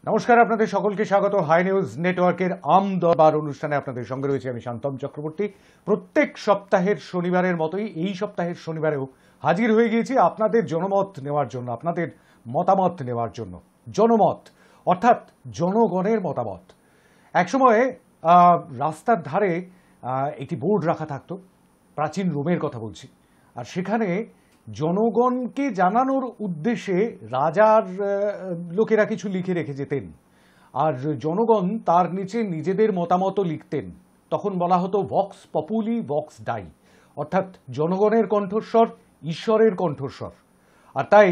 নমস্কার, আপনাদের সকলকে স্বাগত হাই নিউজ নেটওয়ার্কের আম দরবার অনুষ্ঠানে। আপনাদের সঙ্গে রয়েছে আমি শান্তম চক্রবর্তী। প্রত্যেক সপ্তাহের শনিবারের মতোই এই সপ্তাহের শনিবারেও হাজির হয়ে গিয়েছি আপনাদের জনমত নেওয়ার জন্য, আপনাদের মতামত নেওয়ার জন্য। জনমত অর্থাৎ জনগণের মতামত। একসময় রাস্তার ধারে একটি বোর্ড রাখা থাকতো, প্রাচীন রোমের কথা বলছি, আর সেখানে জনগণকে জানানোর উদ্দেশ্যে রাজার লোকেরা কিছু লিখে রেখে যেতেন, আর জনগণ তার নিচে নিজেদের মতামতও লিখতেন। তখন বলা হতো ভক্স পপুলি ভক্স ডাই, অর্থাৎ জনগণের কণ্ঠস্বর ঈশ্বরের কণ্ঠস্বর। আর তাই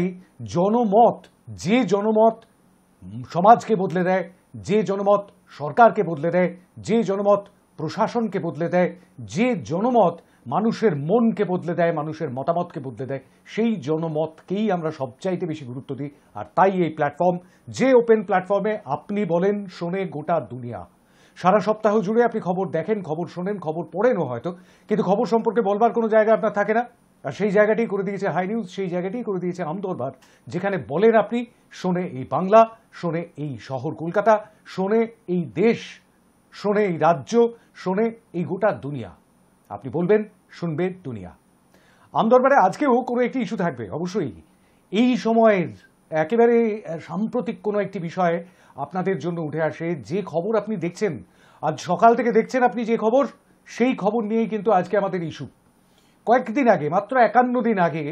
জনমত, যে জনমত সমাজকে বদলে দেয়, যে জনমত সরকারকে বদলে দেয়, যে জনমত প্রশাসনকে বদলে দেয়, যে জনমত মানুষের মনকে বদলে দেয়, মানুষের মতামতকে বদলে দেয়, সেই জনমতকেই আমরা সবচাইতে বেশি গুরুত্ব দিই। আর তাই এই প্ল্যাটফর্ম, যে ওপেন প্ল্যাটফর্মে আপনি বলেন শোনে গোটা দুনিয়া। সারা সপ্তাহ জুড়ে আপনি খবর দেখেন, খবর শোনেন, খবর পড়েনও হয়তো, কিন্তু খবর সম্পর্কে বলবার কোনো জায়গা আপনার থাকে না। আর সেই জায়গাটি করে দিয়েছে হাই নিউজ, সেই জায়গাটি করে দিয়েছে আম দরবার, যেখানে বলেন আপনি শোনে এই বাংলা, শোনে এই শহর কলকাতা, শোনে এই দেশ, শোনে এই রাজ্য, শোনে এই গোটা দুনিয়া। আপনি বলবেন, শুনবে দুনিয়া। আম দরবারে আজকেও কোনো একটি ইস্যু থাকবে অবশ্যই। এই সময়ের একেবারে সাম্প্রতিক কোনো একটি বিষয় আপনাদের জন্য উঠে আসে। যে খবর আপনি দেখছেন, আজ সকাল থেকে দেখছেন আপনি যে খবর, সেই খবর নিয়েই কিন্তু আজকে আমাদের ইস্যু। কয়েকদিন আগে, মাত্র 51 দিন আগে,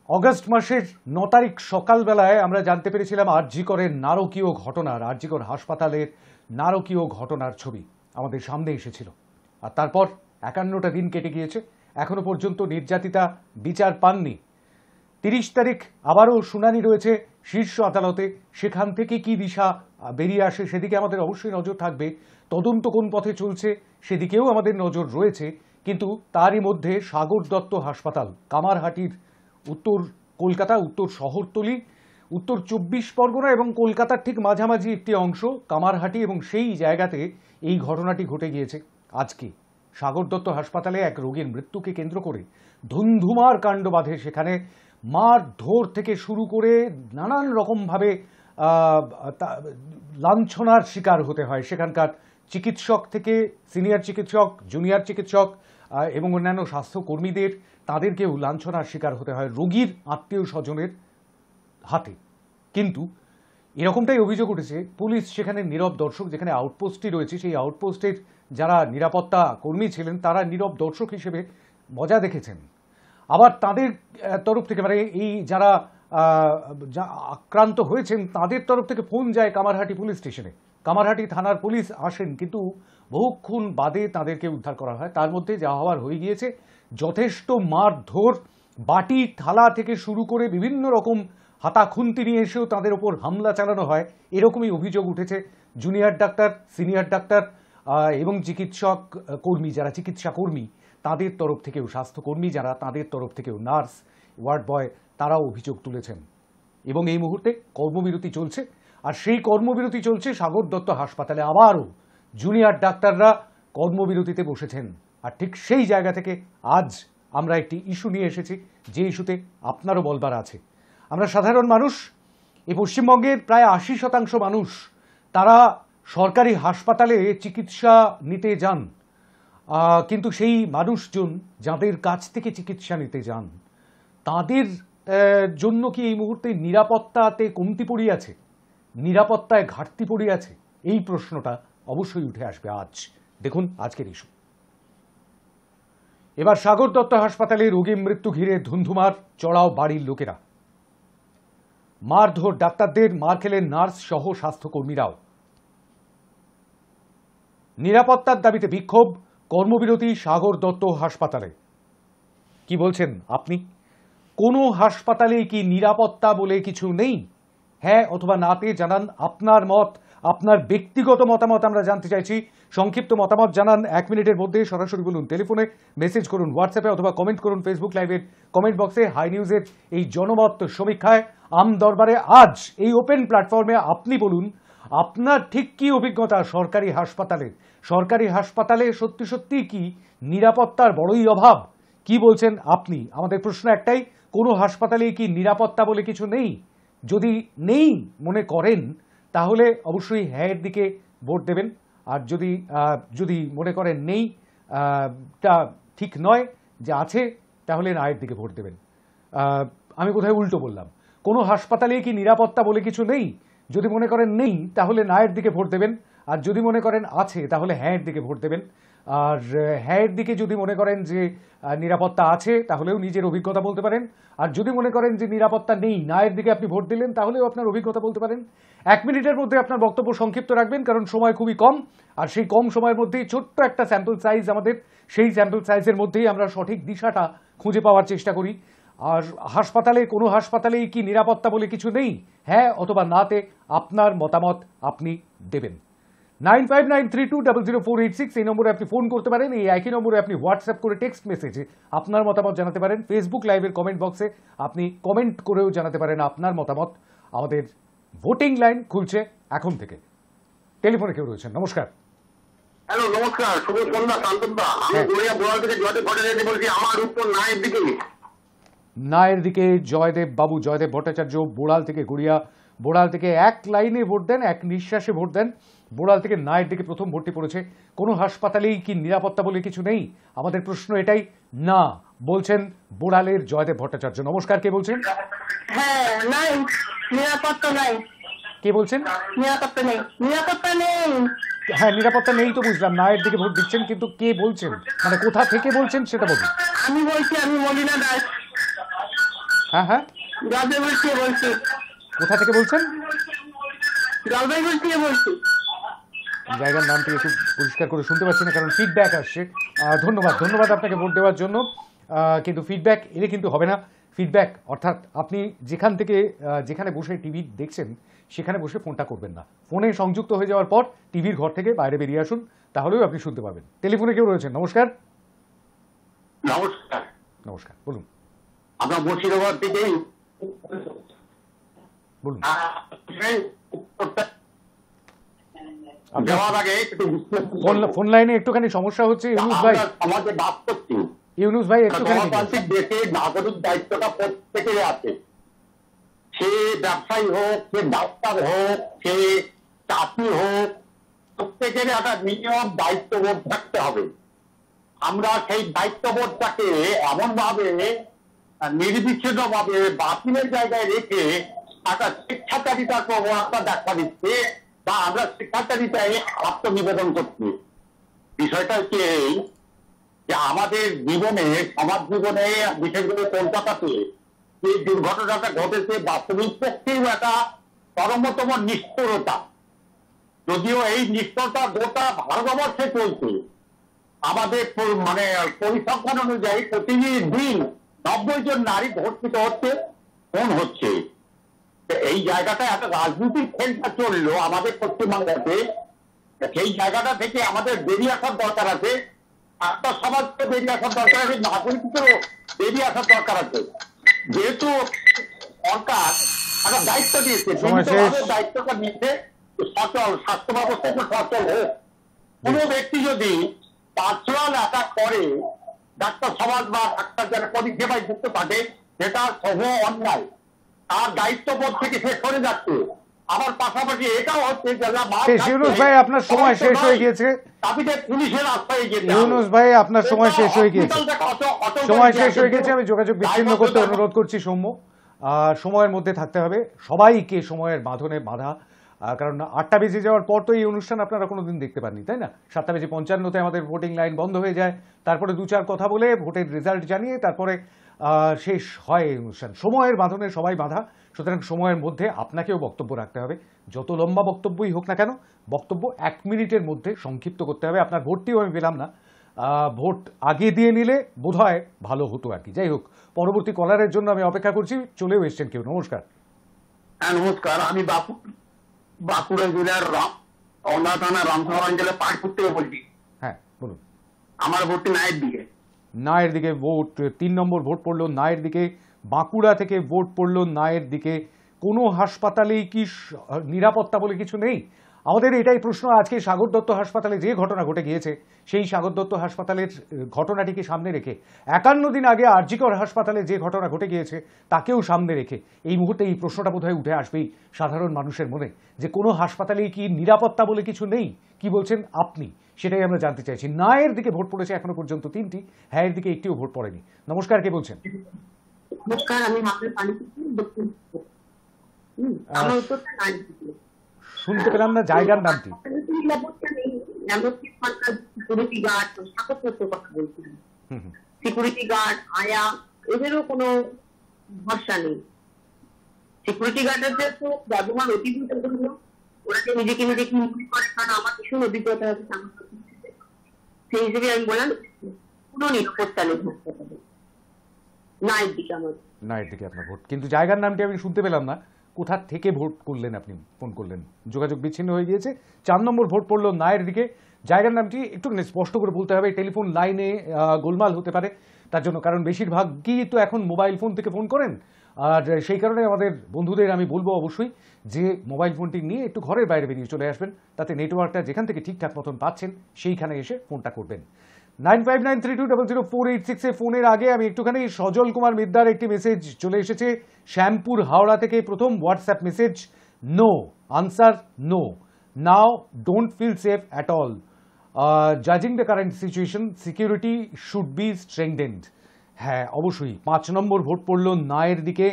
অগস্ট মাসের 9 তারিখ সকালবেলায় আমরা জানতে পেরেছিলাম আরজিকরের নারকীয় ঘটনার, আরজিকর হাসপাতালের নারকীয় ঘটনার ছবি আমাদের সামনে এসেছিল। আর তারপর 51টা দিন কেটে গিয়েছে, এখনো পর্যন্ত নির্যাতিতা বিচার পাননি। 30 তারিখ আবারও শুনানি রয়েছে শীর্ষ আদালতে। সেখান থেকে কি দিশা বেরিয়ে আসে সেদিকে আমাদের অবশ্যই নজর থাকবে। তদন্ত কোন পথে চলছে সেদিকেও আমাদের নজর রয়েছে। কিন্তু তারই মধ্যে সাগর দত্ত হাসপাতাল, কামারহাটির উত্তর কলকাতা, উত্তর শহরতলি, উত্তর 24 পরগনা এবং কলকাতার ঠিক মাঝামাঝি একটি অংশ কামারহাটি, এবং সেই জায়গাতে এই ঘটনাটি ঘটে গিয়েছে আজকে। সাগর দত্ত হাসপাতালে এক রোগীর মৃত্যুকে কেন্দ্র করে ধুন্ধুমার কাণ্ড বাঁধে। সেখানে মারধর থেকে শুরু করে নানান রকমভাবে লাঞ্ছনার শিকার হতে হয় সেখানকার চিকিৎসক থেকে সিনিয়র চিকিৎসক, জুনিয়র চিকিৎসক এবং অন্যান্য স্বাস্থ্যকর্মীদের, তাদেরকেও লাঞ্ছনার শিকার হতে হয় রোগীর আত্মীয় স্বজনের হাতে। কিন্তু এরকমটাই অভিযোগ উঠেছে, পুলিশ সেখানে নীরব দর্শক। যেখানে আউটপোস্টটি রয়েছে, সেই আউটপোস্টের যারা নিরাপত্তা কর্মী ছিলেন তারা নীরব দর্শক হিসেবে মজা দেখেছেন। আবার তাদের তরফ থেকে, মানে এই যারা আক্রান্ত হয়েছেন তাদের তরফ থেকে ফোন যায় কামারহাটি পুলিশ স্টেশনে। কামারহাটি থানার পুলিশ আসেন, কিন্তু বহুক্ষণ বাদে তাদেরকে উদ্ধার করা হয়। তার মধ্যে যা হওয়ার হয়ে গিয়েছে, যথেষ্ট মারধর, বাটি থালা থেকে শুরু করে বিভিন্ন রকম হাতাখুন্তি নিয়ে এসেও তাদের ওপর হামলা চালানো হয়, এরকমই অভিযোগ উঠেছে। জুনিয়র ডাক্তার, সিনিয়র ডাক্তার এবং চিকিৎসক কর্মী, যারা চিকিৎসা কর্মী তাদের তরফ থেকেও, স্বাস্থ্যকর্মী যারা তাদের তরফ থেকেও, নার্স, ওয়ার্ড বয়, তারাও অভিযোগ তুলেছেন। এবং এই মুহূর্তে কর্মবিরতি চলছে, আর সেই কর্মবিরতি চলছে সাগর দত্ত হাসপাতালে। আবারও জুনিয়র ডাক্তাররা কর্মবিরতিতে বসেছেন। আর ঠিক সেই জায়গা থেকে আজ আমরা একটি ইস্যু নিয়ে এসেছি, যে ইস্যুতে আপনারও বলবার আছে। আমরা সাধারণ মানুষ, এই পশ্চিমবঙ্গের প্রায় 80% মানুষ, তারা সরকারি হাসপাতালে চিকিৎসা নিতে যান। কিন্তু সেই মানুষজন যাদের কাছ থেকে চিকিৎসা নিতে যান, তাদের জন্য কি এই মুহূর্তে নিরাপত্তাতে কমতি পড়িয়াছে, নিরাপত্তায় ঘাটতি পড়িয়াছে? এই প্রশ্নটা অবশ্যই উঠে আসবে আজ। দেখুন আজকের ইস্যু। এবার সাগর দত্ত হাসপাতালে রোগী মৃত্যু ঘিরে ধুন্ধুমার, চড়াও বাড়ির লোকেরা। মারধর ডাক্তারদের, মার খেলেন নার্স সহ স্বাস্থ্যকর্মীরাও। নিরাপত্তার দাবিতে বিক্ষোভ, কর্মবিরতি সাগর দত্ত হাসপাতালে। কি বলছেন আপনি? কোনো হাসপাতালে কি নিরাপত্তা বলে কিছু নেই? হ্যাঁ অথবা নাতে জানান আপনার মত, আপনার ব্যক্তিগত মতামত আমরা জানতে চাইছি। সংক্ষিপ্ত মতামত জানান 1 মিনিটের মধ্যে। সরাসরি বলুন টেলিফোনে, মেসেজ করুন হোয়াটসঅ্যাপে, অথবা কমেন্ট করুন ফেসবুক লাইভের কমেন্ট বক্সে। হাই নিউজের এই জনমত সমীক্ষায় আম দরবারে আজ এই ওপেন প্ল্যাটফর্মে আপনি বলুন আপনার ঠিক কি অভিজ্ঞতা সরকারি হাসপাতালে। সরকারি হাসপাতালে সত্যি সত্যি কি নিরাপত্তার বড়ই অভাব? কি বলছেন আপনি? আমাদের প্রশ্ন একটাই, কোনো হাসপাতালে কি নিরাপত্তা বলে কিছু নেই? যদি নেই মনে করেন, তাহলে অবশ্যই হ্যাঁয়ের দিকে ভোট দেবেন। আর যদি যদি মনে করেন নেই, তা ঠিক নয়, যে আছে, তাহলে নায়ের দিকে ভোট দেবেন। আমি কোথায় উল্টো বললাম? কোনো হাসপাতালে কি নিরাপত্তা বলে কিছু নেই? যদি মনে করেন নেই, তাহলে নায়ের দিকে ভোট দেবেন। আর যদি মনে করেন আছে, তাহলে হ্যাঁয়ের দিকে ভোট দেবেন। আর হ্যাঁয়ের দিকে যদি মনে করেন যে নিরাপত্তা আছে, তাহলেও নিজের অভিজ্ঞতা বলতে পারেন। আর যদি মনে করেন যে নিরাপত্তা নেই, নায়ের দিকে আপনি ভোট দিলেন, তাহলেও আপনার অভিজ্ঞতা বলতে পারেন। 1 মিনিটের মধ্যে আপনার বক্তব্য সংক্ষিপ্ত রাখবেন, কারণ সময় খুবই কম। আর সেই কম সময়ের মধ্যেই ছোট্ট একটা স্যাম্পল সাইজ আমাদের, সেই স্যাম্পল সাইজের মধ্যেই আমরা সঠিক দিশাটা খুঁজে পাওয়ার চেষ্টা করি। আর হাসপাতালে, কোনো হাসপাতালেই কি নিরাপত্তা বলে কিছু নেই? হ্যাঁ অথবা নাতে আপনার মতামত আপনি দেবেন। 9593200486 এই নম্বরে আপনি ফোন করতে পারেন। এই একই নম্বরে আপনি হোয়াটসঅ্যাপ করে টেক্সট মেসেজে আপনার মতামত জানাতে পারেন। ফেসবুক লাইভের কমেন্ট বক্সে আপনি কমেন্ট করেও জানাতে পারেন আপনার মতামত। আমাদের ভোটিং লাইন খুলছে এখন থেকে। টেলিফোনে কেউ রয়েছেন? নমস্কার। হ্যালো, নমস্কার, শুভ সন্ধ্যা শান্তনদা। আমি গড়িয়া বোড়াল থেকে জয়দেব ভট্টাচার্য বলছি। আমার উত্তর নায়ের দিকে। নায়ের দিকে জয়দেব বাবু, জয়দেব ভট্টাচার্য, বোড়াল থেকে গড়িয়া। বোড়াল থেকে এক লাইনে ভোট দেন, এক নিঃশ্বাসে ভোট দেন। বোড়াল থেকে নায়ের দিকে প্রথম ভোটটি পড়েছে। কোনো হাসপাতালেই কি নিরাপত্তা বলে কিছু নেই? আমাদের প্রশ্ন এটাই। না বলছেন বোড়ালের জয়দেব ভট্টাচার্য। নমস্কার, কে বলছেন? হ্যাঁ, নাই, নিরাপত্তা নাই। কে বলছেন? নিরাপত্তা নেই, নিরাপত্তা নেই। হ্যাঁ, নিরাপত্তা নেই তো বুঝলাম, নায়ের দিকে ভোট দিচ্ছেন, কিন্তু কে বলছেন, মানে কোথা থেকে বলছেন সেটা বলুন। আমি বলছি, আমি মলিনা দাস, হ্যাঁ হ্যাঁ, জলপাইগুড়ি থেকে বলছি। কোথা থেকে বলছেন? জলপাইগুড়ি থেকে বলছি। জায়গার নামটি একটু পরিষ্কার করে শুনতে পাচ্ছি না, কারণ ফিডব্যাক আসছে। ধন্যবাদ, ধন্যবাদ আপনাকে ভোট দেওয়ার জন্য। কিন্তু ফিডব্যাক এলে কিন্তু হবে না। ফিডব্যাক অর্থাৎ আপনি যেখান থেকে, যেখানে বসে টিভি দেখছেন, সেখানে বসে ফোনটা করবেন না। ফোনে সংযুক্ত হয়ে যাওয়ার পর টিভির ঘর থেকে বাইরে বেরিয়ে আসুন, তাহলেও আপনি শুনতে পাবেন। টেলিফোনে কেউ রয়েছেন? নমস্কার। নমস্কার, নমস্কার, বলুন আমরা মুর্শিদাবাদ থেকে বলুন। যাওয়ার আগে একটু ফোন লাইনে একটুখানি সমস্যা হচ্ছে। ইউনুস ভাই, আমাদের বাদ করছি। ইউনুস ভাই একটুখানি গণতান্ত্রিক দেশে নাগরিক দায়িত্বটা প্রত্যেকেরই আছে। সে ব্যবসায়ী হোক, সে ডাক্তার হোক, সে চাকরি হোক, প্রত্যেকের একটা মিনিমাম দায়িত্ববোধ থাকতে হবে। আমরা সেই দায়িত্ববোধটাকে এমন ভাবে নির্বিচ্ছিন্ন ভাবে বাতিলের জায়গায় রেখে একটা শিক্ষাচারিতার প্রবণতা দেখা দিচ্ছে, বা আমরা শিক্ষাচারিতায় আত্মনিবেদন করছি। বিষয়টা হচ্ছে এই যে আমাদের জীবনে, সমাজ জীবনে, বিশেষ করে কলকাতাতে যে দুর্ঘটনাটা ঘটেছে, বাস্তবিক পক্ষেও একটা চরমতম নিষ্ঠুরতা। যদিও এই নিষ্ঠুরতা গোটা ভারতবর্ষে চলছে। আমাদের মানে পরিসংখ্যান অনুযায়ী প্রতিদিন 90 জন নারী ধর্ষিত হচ্ছে, খুন হচ্ছে। এই জায়গাটা একটা রাজনৈতিক খেলটা চললো আমাদের পশ্চিমবাংলাতে। সেই জায়গাটা থেকে আমাদের বেরিয়ে আসার দরকার আছে। একটা সমাজকে বেরিয়ে আসার দরকার আছে, নাগরিকদেরও বেরিয়ে আসার দরকার আছে। যেহেতু সরকার একটা দায়িত্ব দিয়েছে, দায়িত্বটা নিচ্ছে সচল, স্বাস্থ্য ব্যবস্থা সচল হোক। কোনো ব্যক্তি যদি পার্সোনাল অ্যাটাক করে ডাক্তার সমাজ বা ডাক্তার যারা পরিষেবায় যুক্ত থাকে, সেটা সহ অন্যায়। তার দায়িত্ববোধ থেকে সে সরে যাচ্ছে। আবার পাশাপাশি এটাও হচ্ছে ইউনুস ভাই, আপনার সময় শেষ হয়ে গিয়েছে। পুলিশের আশ্রয়ে গিয়েছে। ইউনুস ভাই, আপনার সময় শেষ হয়ে গিয়েছে। সময় শেষ হয়ে গেছে। আমি যোগাযোগ বিচ্ছিন্ন করতে অনুরোধ করছি সৌম্য। সময়ের মধ্যে থাকতে হবে সবাইকে, সময়ের বাঁধনে বাঁধা। কারণ 8টা বেজে যাওয়ার পর তো এই অনুষ্ঠান আপনারা কোনোদিন দেখতে পাননি, তাই না? 7:55 আমাদের ভোটিং লাইন বন্ধ হয়ে যায়। তারপরে 2-4 কথা বলে ভোটের রেজাল্ট জানিয়ে তারপরে শেষ হয় এই অনুষ্ঠান। সময়ের বাঁধনে সবাই বাঁধা, সুতরাং সময়ের মধ্যে আপনাকেও বক্তব্য রাখতে হবে। যত লম্বা বক্তব্যই হোক না কেন, বক্তব্য 1 মিনিটের মধ্যে সংক্ষিপ্ত করতে হবে। আপনার ভোটটিও আমি পেলাম না, ভোট আগে দিয়ে নিলে বোধহয় ভালো হতো আর কি। যাই হোক, পরবর্তী কলারের জন্য আমি অপেক্ষা করছি। চলেও এসছেন কেউ। নমস্কার। হ্যাঁ, নমস্কার। আমি বাঁকুড়া জেলার অন্না থানা রামসাগর অঞ্চলে পাটপুর থেকে বলছি। হ্যাঁ, বলুন। আমার ভোটটি নায়ের দিকে। নায়ের দিকে ভোট। 3 নম্বর ভোট পড়লো নায়ের দিকে। বাঁকুড়া থেকে ভোট পড়লো নায়ের দিকে। কোনো হাসপাতালেই কি নিরাপত্তা বলে কিছু নেই? আমাদের এটাই প্রশ্ন, আজকে সাগর দত্ত হাসপাতালে যে ঘটনা ঘটে গিয়েছে সেই সাগর দত্ত হাসপাতালের ঘটনাটিকে সামনে রেখে 51 দিন আগে আরজিকর হাসপাতালে যে ঘটনা ঘটে গিয়েছে তাকেও সামনে রেখে এই মুহূর্তে এই প্রশ্নটা বোধহয় উঠে আসবেই সাধারণ মানুষের মনে, যে কোনো হাসপাতালেই কি নিরাপত্তা বলে কিছু নেই? কি বলছেন আপনি, সেটাই আমরা জানতে চাইছি। না এর দিকে ভোট পড়েছে এখনো পর্যন্ত 3টি, হ্যাঁ এর দিকে একটিও ভোট পড়েনি। নমস্কার, কে বলছেন? নমস্কার, আমি মাপের পানি আমার উত্তরটা নাই। শুনতে পেলাম না, জায়গার নামটি? সিকিউরিটি গার্ড, স্থাপত্যের কথা বলছিলাম। হুম হুম। সিকিউরিটি গার্ড, আয়া, এদেরও কোনো ভরসা নেই। সিকিউরিটি গার্ডের তো ব্যবহার অতিরিক্ত হলো, ওরা যে নিজেকে ইনক্রিজ করে, কারণ আমার ভীষণ অভিজ্ঞতা আছে সেই হিসেবে আমি বললাম কোনো নিরাপত্তা নেই হাসপাতালে। না এর দিকে আমার না এর দিকে আপনার ভোট, কিন্তু জায়গার নামটি আমি শুনতে পেলাম না। কোথা থেকে ভোট করলেন আপনি, ফোন করলেন? যোগাযোগ বিচ্ছিন্ন হয়ে গিয়েছে। 4 নম্বর ভোট পড়লো নায়ের দিকে। জায়গার নামটি একটু স্পষ্ট করে বলতে হবে, টেলিফোন লাইনে গোলমাল হতে পারে তার জন্য, কারণ বেশিরভাগই তো এখন মোবাইল ফোন থেকে ফোন করেন। আর সেই কারণে আমাদের বন্ধুদের আমি বলবো অবশ্যই যে মোবাইল ফোনটি নিয়ে একটু ঘরের বাইরে বেরিয়ে চলে আসবেন, তাতে নেটওয়ার্কটা যেখান থেকে ঠিকঠাক মতন পাচ্ছেন সেইখানে এসে ফোনটা করবেন। 9593204886 ফোনের আগে আমি একটুখানি সজল কুমার মিদ্দার একটি মেসেজ চলে এসেছে শ্যামপুর হাওড়া থেকে। প্রথম WhatsApp message, no answer, no now don't feel safe at all, জাজিং the current situation security should be strengthened. হ্যাঁ অবশ্যই 5 নম্বর ভোট পড়লো নায়ের দিকে।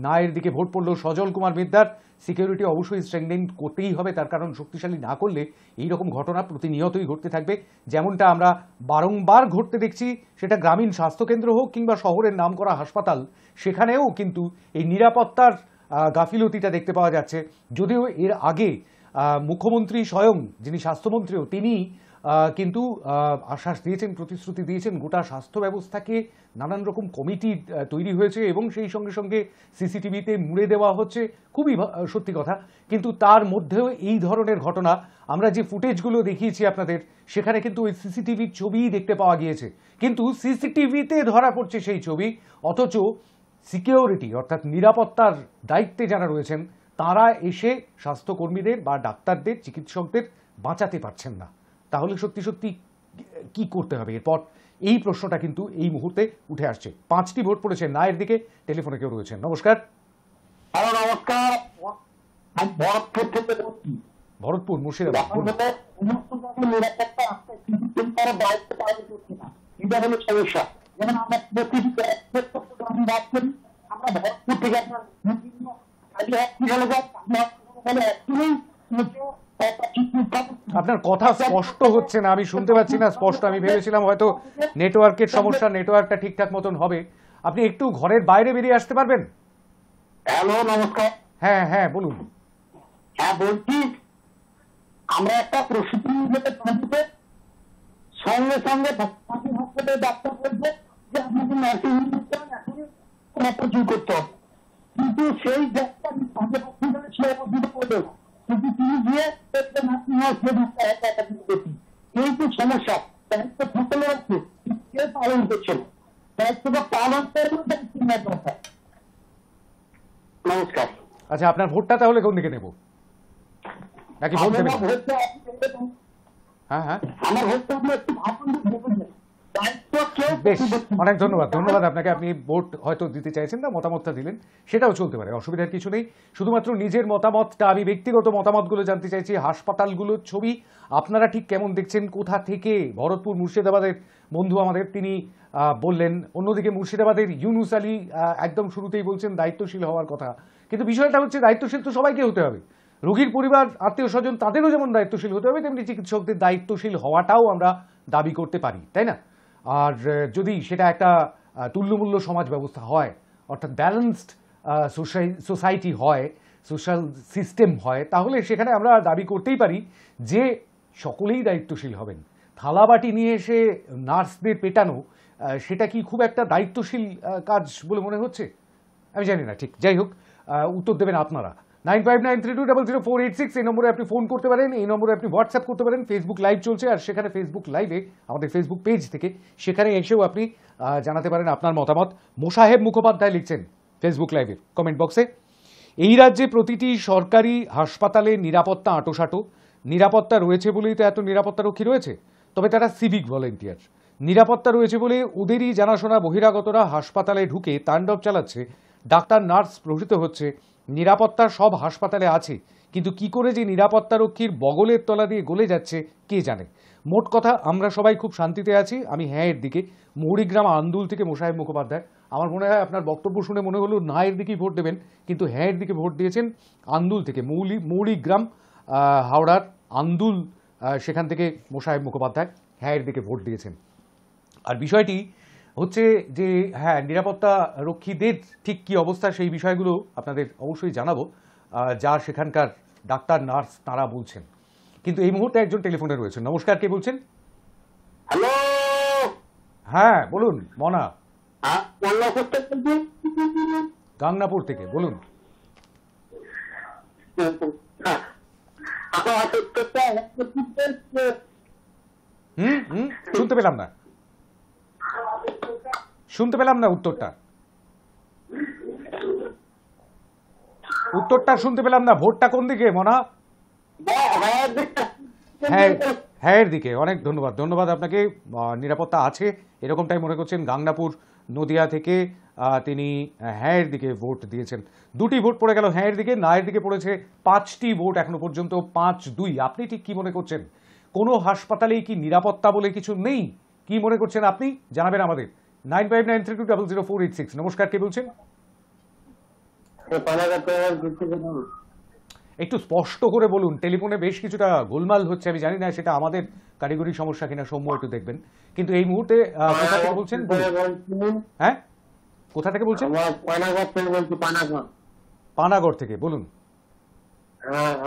নায়ের দিকে ভোট পড়লো সজল কুমার মিদ্দার। সিকিউরিটি অবশ্যই স্ট্রেংথেন করতেই হবে, তার কারণ শক্তিশালী না করলে এইরকম ঘটনা প্রতিনিয়তই ঘটতে থাকবে, যেমনটা আমরা বারংবার ঘটতে দেখছি, সেটা গ্রামীণ স্বাস্থ্যকেন্দ্র হোক কিংবা শহরের নামকরা হাসপাতাল, সেখানেও কিন্তু এই নিরাপত্তার গাফিলতিটা দেখতে পাওয়া যাচ্ছে। যদিও এর আগে মুখ্যমন্ত্রী স্বয়ং, যিনি স্বাস্থ্যমন্ত্রীও, তিনি কিন্তু আশ্বাস দিয়েছেন, প্রতিশ্রুতি দিয়েছেন গোটা স্বাস্থ্য ব্যবস্থাকে নানান রকম কমিটি তৈরি হয়েছে এবং সেই সঙ্গে সঙ্গে সিসিটিভিতে মুড়ে দেওয়া হচ্ছে। খুবই সত্যি কথা, কিন্তু তার মধ্যেও এই ধরনের ঘটনা, আমরা যে ফুটেজগুলো দেখিয়েছি আপনাদের, সেখানে কিন্তু ওই সিসিটিভির ছবিই দেখতে পাওয়া গিয়েছে, কিন্তু সিসিটিভিতে ধরা পড়ছে সেই ছবি, অথচ সিকিউরিটি অর্থাৎ নিরাপত্তার দায়িত্বে যারা রয়েছেন তারা এসে স্বাস্থ্যকর্মীদের বা ডাক্তারদের, চিকিৎসকদের বাঁচাতে পারছেন না। তাহলে সত্যি সত্যি কি করতে হবে এরপর, এই প্রশ্নটা কিন্তু এই মুহূর্তে উঠে আসছে। 5টি ভোট পড়েছে নায়ের দিকে। টেলিফোনে কেউ রয়েছেন, নমস্কার। হ্যালো নমস্কার, আমি ভরতপুর থেকে বলছি। ভরতপুর, মুর্শিদাবাদ। নিরাপত্তা আছে কিন্তু তারা দায়িত্ব পালন করছে না, এটা হলো সমস্যা। যেমন আমরা প্রতিটি আমি বাদ করি, আমরা ভরতপুর থেকে আপনার বিভিন্ন হসপিটালে যাই, আপনার কথা স্পষ্ট হচ্ছে না, আমি শুনতে পাচ্ছি না স্পষ্ট। আমি ভেবেছিলাম হয়তো নেটওয়ার্কের সমস্যা, নেটওয়ার্কটা ঠিকঠাক মতন হবে। আপনি একটু ঘরের বাইরে বেরিয়ে আসতে পারবেন? হ্যালো নমস্কার। হ্যাঁ হ্যাঁ বলুন। হ্যাঁ বলছি, আমরা একটা প্রসূতি সঙ্গে সঙ্গে হাসপাতালে ডাক্তার বলছে যে আপনাকে নার্সিং হোম অপারেশন করতে হবে, কিন্তু সেই ডাক্তার করবে, কিন্তু তিনি গিয়ে নার্সিং হোম কিন্তু সমস্যা দায়িত্ব থাকলে রাখছে, কেউ পালন করছে না, দায়িত্বটা পালন করবে দরকার। নমস্কার। আচ্ছা, আপনার ভোটটা তাহলে কোন দিকে নেব, নাকি ভোট দেবেন? হ্যাঁ হ্যাঁ, আমার ভোটটা একটু ভাবুন। বেশ, অনেক ধন্যবাদ। ধন্যবাদ আপনাকে। আপনি ভোট হয়তো দিতে চাইছেন না, মতামতটা দিলেন, সেটাও চলতে পারে, অসুবিধার কিছু নেই। শুধুমাত্র নিজের মতামতটা, আমি ব্যক্তিগত মতামতগুলো জানতে চাইছি। হাসপাতালগুলোর ছবি আপনারা ঠিক কেমন দেখছেন, কোথা থেকে? ভরতপুর মুর্শিদাবাদের বন্ধু আমাদের, তিনি বললেন। অন্যদিকে মুর্শিদাবাদের ইউনুস আলী একদম শুরুতেই বলছেন দায়িত্বশীল হওয়ার কথা, কিন্তু বিষয়টা হচ্ছে দায়িত্বশীল তো সবাইকে হতে হবে। রোগীর পরিবার, আত্মীয় স্বজন, তাদেরও যেমন দায়িত্বশীল হতে হবে, তেমনি চিকিৎসকদের দায়িত্বশীল হওয়াটাও আমরা দাবি করতে পারি, তাই না? আর যদি সেটা একটা তুল্যমূল্য সমাজ ব্যবস্থা হয়, অর্থাৎ ব্যালেন্সড সোসাইটি হয়, সোশ্যাল সিস্টেম হয়, তাহলে সেখানে আমরা দাবি করতেই পারি যে সকলেই দায়িত্বশীল হবেন। থালাবাটি নিয়ে এসে নার্সদের পেটানো, সেটা কি খুব একটা দায়িত্বশীল কাজ বলে মনে হচ্ছে? আমি জানি না ঠিক। যাই হোক, উত্তর দেবেন আপনারা। 9593200486 এই নম্বরে আপনি ফোন করতে পারেন, এই নম্বরে আপনি হোয়াটসঅ্যাপ করতে পারেন। ফেসবুক লাইভ চলছে, আর সেখানে ফেসবুক লাইভে আমাদের ফেসবুক পেজ থেকে সেখানে এসেও আপনি জানাতে পারেন আপনার মতামত। মোসাহেব মুখোপাধ্যায় লিখছেন ফেসবুক লাইভের কমেন্ট বক্সে, এই রাজ্যে প্রতিটি সরকারি হাসপাতালে নিরাপত্তা আঁটোসাঁটো, নিরাপত্তা রয়েছে বলেই তো এত নিরাপত্তারক্ষী রয়েছে, তবে তারা সিভিক ভলেন্টিয়ার। নিরাপত্তা রয়েছে বলে ওদেরই জানাশোনা বহিরাগতরা হাসপাতালে ঢুকে তাণ্ডব চালাচ্ছে, ডাক্তার নার্স প্রভৃত হচ্ছে। নিরাপত্তা সব হাসপাতালে আছে, কিন্তু কি করে যে নিরাপত্তারক্ষীর বগলের তলা দিয়ে গলে যাচ্ছে কে জানে। মোট কথা আমরা সবাই খুব শান্তিতে আছি। আমি হ্যাঁ এর দিকে, মৌরিগ্রাম আন্দুল থেকে মোশাহেব মুখোপাধ্যায়। আমার মনে হয় আপনার বক্তব্য শুনে মনে হলো না এর দিকেই ভোট দেবেন, কিন্তু হ্যাঁ এর দিকে ভোট দিয়েছেন। আন্দুল থেকে মৌরিগ্রাম, হাওড়ার আন্দুল, সেখান থেকে মোশাহেব মুখোপাধ্যায় হ্যাঁ এর দিকে ভোট দিয়েছেন। আর বিষয়টি হচ্ছে যে হ্যাঁ, নিরাপত্তা রক্ষীদের ঠিক কী অবস্থা সেই বিষয়গুলো আপনাদের অবশ্যই জানাবো, যা সেখানকার ডাক্তার নার্স তারা বলছেন। কিন্তু এই মুহূর্তে একজন টেলিফোনে রয়েছেন। নমস্কার, কে বলছেন? হ্যালো, হ্যাঁ বলুন। মনা, কল্যাণপুর থেকে বলছি। গাংনাপুর থেকে বলুন। আমার উত্তরটা শুনতে পেলাম না, শুনতে পেলাম না উত্তরটা, উত্তরটা শুনতে পেলাম না। ভোটটা কোন দিকে মনা? হ্যাঁ, হ্যাঁ এর দিকে। অনেক ধন্যবাদ, ধন্যবাদ আপনাকে। নিরাপত্তা আছে এরকমটাই মনে করছেন। গাংনাপুর নদিয়া থেকে তিনি হ্যাঁ এর দিকে ভোট দিয়েছেন। দুটি ভোট পড়ে গেল হ্যাঁ এর দিকে, না এর দিকে পড়েছে 5টি ভোট এখনো পর্যন্ত, 5-2। আপনি ঠিক কি মনে করছেন? কোনো হাসপাতালেই কি নিরাপত্তা বলে কিছু নেই? কি মনে করছেন আপনি? জানাবেন আমাদের 9593200486। নমস্কার, কে বলছেন? একটু স্পষ্ট করে বলুন, টেলিফোনে বেশ কিছুটা গোলমাল হচ্ছে। আমি জানি না সেটা আমাদের কারিগরি সমস্যা কিনা, সৌম্য একটু দেখবেন। কিন্তু এই মুহূর্তে কোথা থেকে বলছেন? হ্যাঁ, কোথা থেকে বলছেন? পানাগড় থেকে বলছি। পানাগড় থেকে বলুন।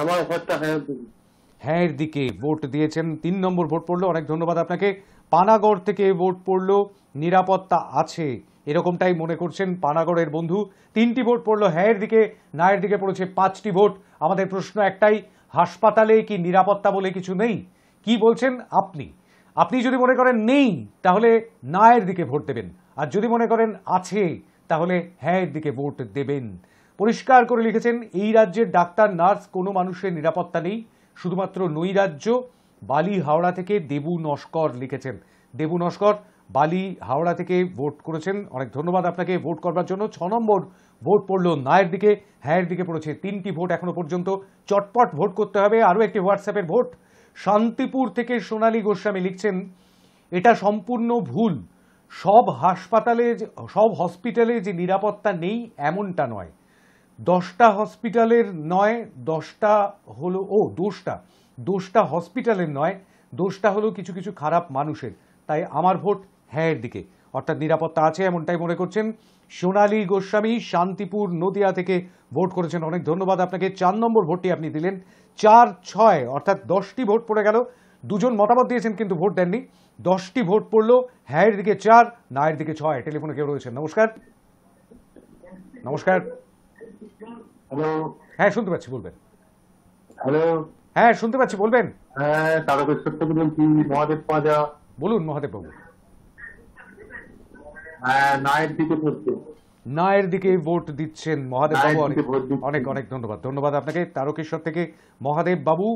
আমার ভোটটা হ্যাঁ এর দিকে ভোট দিয়েছেন। 3 নম্বর ভোট পড়লো। অনেক ধন্যবাদ আপনাকে। পানাগড় থেকে ভোট পড়লো, নিরাপত্তা আছে এরকমটাই মনে করছেন পানাগড়ের বন্ধু। 3টি ভোট পড়লো হ্যাঁ এর দিকে, না এর দিকে পড়েছে 5টি ভোট। আমাদের প্রশ্ন একটাই, হাসপাতালে কি নিরাপত্তা বলে কিছু নেই? কি বলছেন আপনি? আপনি যদি মনে করেন নেই তাহলে না এর দিকে ভোট দেবেন, আর যদি মনে করেন আছে তাহলে হ্যাঁ এর দিকে ভোট দেবেন। পরিষ্কার করে লিখেছেন, এই রাজ্যের ডাক্তার নার্স কোনো মানুষের নিরাপত্তা নেই, শুধুমাত্র নৈরাজ্য। বালি হাওড়া থেকে দেবু নস্কর লিখেছেন। দেবু নস্কর বালি হাওড়া থেকে ভোট করেছেন। অনেক ধন্যবাদ আপনাকে ভোট করবার জন্য। 6 নম্বর ভোট পড়লো না এর দিকে, হ্যাঁ এর দিকে পড়েছে 3টি ভোট এখনো পর্যন্ত। চটপট ভোট করতে হবে। আরও একটি হোয়াটসঅ্যাপের ভোট। শান্তিপুর থেকে সোনালী গোস্বামী লিখছেন, এটা সম্পূর্ণ ভুল। সব হসপিটালে যে নিরাপত্তা নেই এমনটা নয়। 10টা হসপিটালের নয়, 10টা হলো দোষটা হসপিটালের নয়, দোষটা হলো কিছু কিছু খারাপ মানুষের। তাই আমার ভোট হ্যাঁ এর দিকে, অর্থাৎ নিরাপত্তা আছে এমনটাই মনে করছেন সোনালী গোস্বামী শান্তিপুর নদিয়া থেকে ভোট করেছেন। অনেক ধন্যবাদ আপনাকে। 4 নম্বর ভোটটি আপনি দিলেন। 4-6 অর্থাৎ 10টি ভোট পড়ে গেল। 2জন মতামত দিয়েছেন কিন্তু ভোট দেননি। 10টি ভোট পড়লো হ্যাঁ এর দিকে 4, না এর দিকে 6। টেলিফোনে কেউ রয়েছেন? নমস্কার, নমস্কার। হ্যালো, হ্যাঁ শুনতে পাচ্ছি, বলবেন। হ্যালো, হ্যাঁ শুনতে পাচ্ছি, বলবেন। হ্যাঁ তারকেশ্বর থেকে বলছি। মহাদেব পাজা। বলুন মহাদেব বাবু। হ্যাঁ, নায়ের দিকে পড়ছে। না এর দিকে ভোট দিচ্ছেন মহাদেব বাবু। না এর দিকে ভোট দিচ্ছি। অনেক অনেক ধন্যবাদ, ধন্যবাদ আপনাকে। তারকেশ্বর থেকে মহাদেব বাবু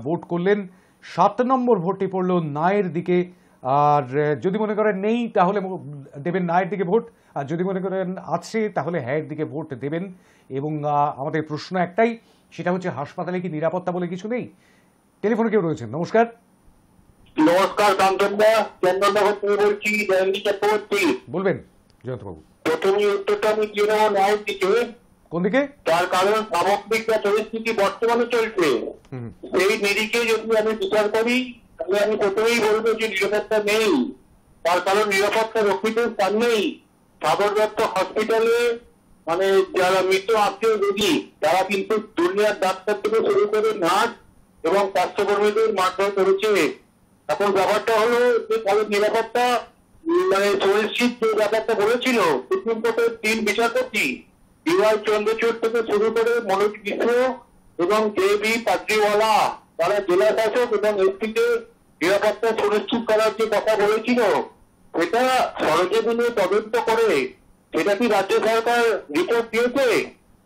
ভোট করলেন। 7 নম্বর ভোটটি পড়লো না এর দিকে। আর যদি মনে করেন নেই তাহলে দেবেন না এর দিকে ভোট, আর যদি মনে করেন আছে তাহলে হ্যাঁ এর দিকে ভোট দেবেন। এবং আমাদের প্রশ্ন একটাই, সেটা হচ্ছে হাসপাতালে কি নিরাপত্তা বলে কিছু নেই? টেলিফোনে কেউ রয়েছেন? নমস্কার। নমস্কার, কান্তনদা চন্দননগর থেকে বলছি। জয়ন্তী চক্রবর্তী। বলবেন জয়ন্তবাবু। প্রথমে উত্তরটা আমি দিয়ে দেবো নায়ের দিকে। কোন দিকে? তার কারণ সামগ্রিক যা পরিস্থিতি বর্তমানে চলছে, সেই নিরিখে যদি আমি বিচার করি তাহলে আমি প্রথমেই বলবো যে নিরাপত্তা নেই। তার কারণ নিরাপত্তা রক্ষিত স্থান নেই। সদর দত্ত হসপিটালে মানে যারা মৃত আত্মীয় রোগী তারা কিন্তু দুনিয়ার ডাক্তার থেকে শুরু করে নার্স এবং স্বাস্থ্যকর্মীদের মারধর করেছে। এখন ব্যাপারটা হলো যে তাদের নিরাপত্তা মানে সুনিশ্চিত যে ব্যাপারটা বলেছিল সুপ্রিম কোর্টের 3 বিচারপতি ডিওয়াই চন্দ্রচূড় থেকে শুরু করে মনোজ মিশ্র এবং জে.বি. পাদ্রিওয়ালা, তারা জেলা শাসক এবং এসপিকে নিরাপত্তা সুনিশ্চিত করার যে কথা বলেছিল সেটা সরজমিনে তদন্ত করে সেটা কি রাজ্য সরকার রিপোর্ট দিয়েছে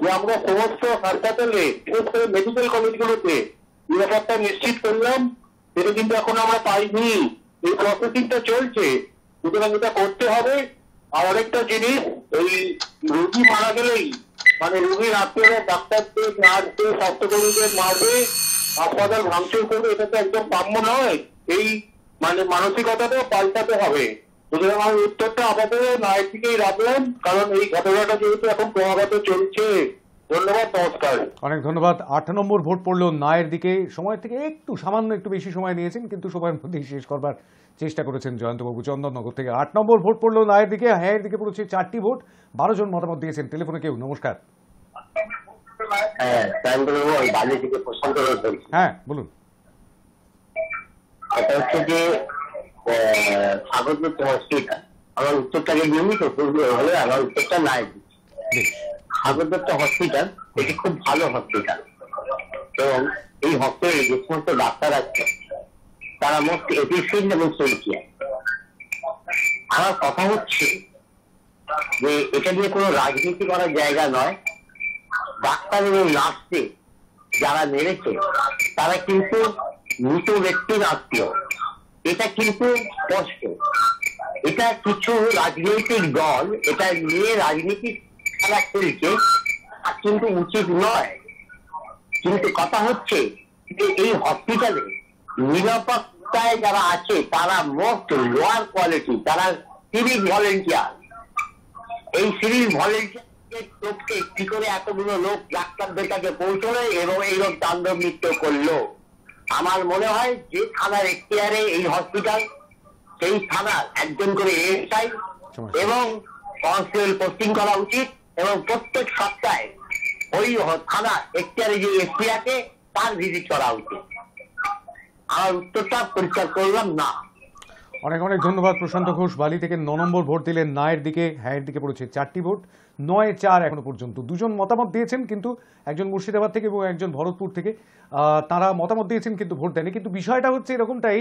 যে আমরা সমস্ত হাসপাতালে বিশেষ করে মেডিকেল কলেজগুলোতে নিরাপত্তা নিশ্চিত করলাম, সেটা কিন্তু এখন আমরা পাইনি। এই প্রসেসিংটা চলছে, সুতরাং এটা করতে হবে। আর আরেকটা জিনিস, এই রোগী মারা গেলেই মানে রোগীর আত্মীয়রা ডাক্তারদের, নার্সদের, স্বাস্থ্যকর্মীদের মারবে, হাসপাতাল ভাঙচুর করবে, এটা তো একদম কাম্য নয়। এই মানে মানসিকতাটা পাল্টাতে হবে। সুতরাং আমি উত্তরটা আপাতত নায়ের দিকেই রাখলাম, কারণ এই ঘটনাটা যেহেতু এখন ক্রমাগত চলছে। ধন্যবাদ, নমস্কার। অনেক ধন্যবাদ। 8 নম্বর ভোট পড়লো নায়ের দিকে। সময় থেকে সামান্য একটু বেশি সময় নিয়েছেন, কিন্তু সময়ের মধ্যেই শেষ করবার চেষ্টা করেছেন জয়ন্তবাবু চন্দননগর থেকে। 8 নম্বর ভোট পড়লো নায়ের দিকে। হ্যাঁয়ের দিকে পড়েছে 4টি ভোট। 12 জন মতামত দিয়েছেন। টেলিফোনে কেউ? নমস্কার। বালি থেকে প্রশান্ত বলছি। হ্যাঁ, বলুন। এটা হচ্ছে যে স্বাগত হসপিটাল, আমার উত্তরটাকে নিয়মিত হলে আমার উত্তরটা নাই। বেশ। স্বাগত হসপিটাল এটি খুব ভালো হসপিটাল, এবং এই হসপিটালে যে সমস্ত ডাক্তার আছে তারা মোস্ট এফিসিয়েন্ট এবং সিনসিয়ার। আমার কথা হচ্ছে যে এটা নিয়ে কোনো রাজনীতি করার জায়গা নয়। ডাক্তার এবং নার্সকে যারা মেরেছে তারা কিন্তু মৃত ব্যক্তির আত্মীয়, এটা কিন্তু স্পষ্ট। এটা কিছু রাজনৈতিক দল এটা নিয়ে রাজনীতি খেলা খেলছে, কিন্তু উচিত নয়। কিন্তু কথা হচ্ছে যে এই হসপিটালে নিরাপত্তায় যারা আছে তারা মোস্ট লোয়ার কোয়ালিটি, তারা সিভিক ভলেন্টিয়ার। এই সিভিক ভলেন্টিয়ার লোককে কি করে এতগুলো লোক ডাক্তারদের কাছে পৌঁছলো এবং এইরকম তাণ্ডব নৃত্য করলো? আমার মনে হয় যে থানার এখতিয়ারে এই হসপিটাল, সেই থানার একজন করে এএসআই এবং কনস্টেবল পোস্টিং করা উচিত, এবং প্রত্যেক সপ্তাহে ওই থানার এখতিয়ারে যে এসপি আছে তার ভিজিট করা উচিত। আমার উত্তরটা পরিষ্কার করলাম না। অনেক অনেক ধন্যবাদ প্রশান্ত ঘোষ। বালি থেকে 9 নম্বর ভোট দিলেন নায়ের দিকে। হ্যাঁয়ের দিকে পড়েছে 4টি ভোট। 9-4 এখনো পর্যন্ত। 2 জন মতামত দিয়েছেন, কিন্তু একজন মুর্শিদাবাদ থেকে এবং একজন ভরতপুর থেকে। তারা মতামত দিয়েছেন কিন্তু ভোট দেয়নি। কিন্তু বিষয়টা হচ্ছে এরকমটাই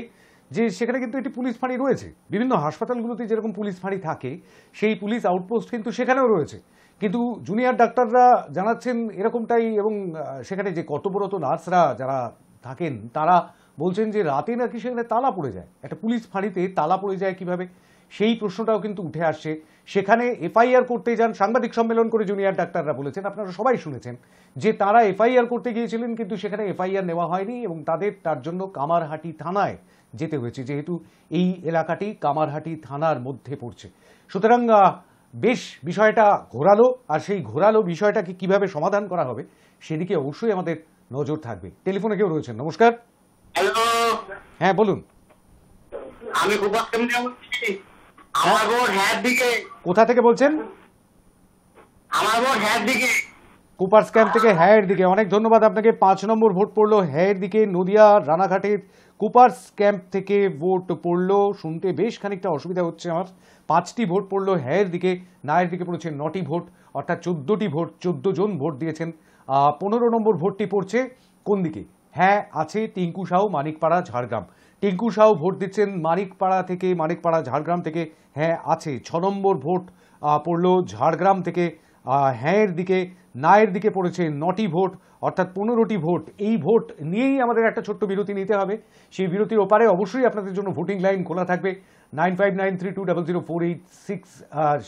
যে সেখানে কিন্তু একটি পুলিশ ফাঁড়ি রয়েছে। বিভিন্ন হাসপাতালগুলোতে যেরকম পুলিশ ফাঁড়ি থাকে, সেই পুলিশ আউটপোস্ট কিন্তু সেখানেও রয়েছে। কিন্তু জুনিয়র ডাক্তাররা জানাচ্ছেন এরকমটাই, এবং সেখানে যে কর্তব্যরত নার্সরা যারা থাকেন তারা বলছেন যে রাতে নাকি সেখানে তালা পড়ে যায়। একটা পুলিশ ফাঁড়িতে তালা পড়ে যায় কিভাবে, সেই প্রশ্নটাও কিন্তু উঠে আসছে। সেখানে এফআইআর করতে যান, সাংবাদিক সম্মেলন করে জুনিয়র ডাক্তাররা বলেছেন, আপনারা সবাই শুনেছেন যে তারা এফআইআর করতে গিয়েছিলেন, কিন্তু সেখানে এফআইআর নেওয়া হয়নি এবং তাদের তার জন্য কামারহাটি থানায় যেতে হয়েছে, যেহেতু এই এলাকাটি কামারহাটি থানার মধ্যে পড়ছে। সুতরাং বেশ বিষয়টা ঘোরালো, আর সেই ঘোরালো বিষয়টাকে কিভাবে সমাধান করা হবে সেদিকে অবশ্যই আমাদের নজর থাকবে। টেলিফোনে কেউ রয়েছেন? নমস্কার। হ্যালো, হ্যাঁ, বলুন। আমি আমার ভোট হ্যাঁ দিকে। কোথা থেকে বলছেন? আমার ভোট হ্যাঁ দিকে। কুপার্স ক্যাম্প থেকে হ্যাঁয়ের দিকে। অনেক ধন্যবাদ আপনাকে। 5 নম্বর ভোট পড়লো হ্যাঁয়ের দিকে। নদিয়া রানাঘাটের কুপার্স ক্যাম্প থেকে ভোট পড়লো। শুনতে বেশ খানিকটা অসুবিধা হচ্ছে আমার। 5টি ভোট পড়লো হ্যাঁয়ের দিকে। নায়ের দিকে পড়েছে 9টি ভোট, অর্থাৎ 14টি ভোট। 14 জন ভোট দিয়েছেন। 15 নম্বর ভোটটি পড়ছে কোন দিকে? হ্যাঁ আছে টিঙ্কু সাউ, মানিকপাড়া, ঝাড়গ্রাম। টিঙ্কু সাউ ভোট দিচ্ছেন মানিকপাড়া থেকে, মানিকপাড়া ঝাড়গ্রাম থেকে। হ্যাঁ আছে। 6 নম্বর ভোট পড়লো ঝাড়গ্রাম থেকে হ্যাঁয়ের দিকে। নায়ের দিকে পড়েছে 9টি ভোট, অর্থাৎ 15টি ভোট। এই ভোট নিয়েই আমাদের একটা ছোট্ট বিরতি নিতে হবে। সেই বিরতির ওপারে অবশ্যই আপনাদের জন্য ভোটিং লাইন খোলা থাকবে 9593200486,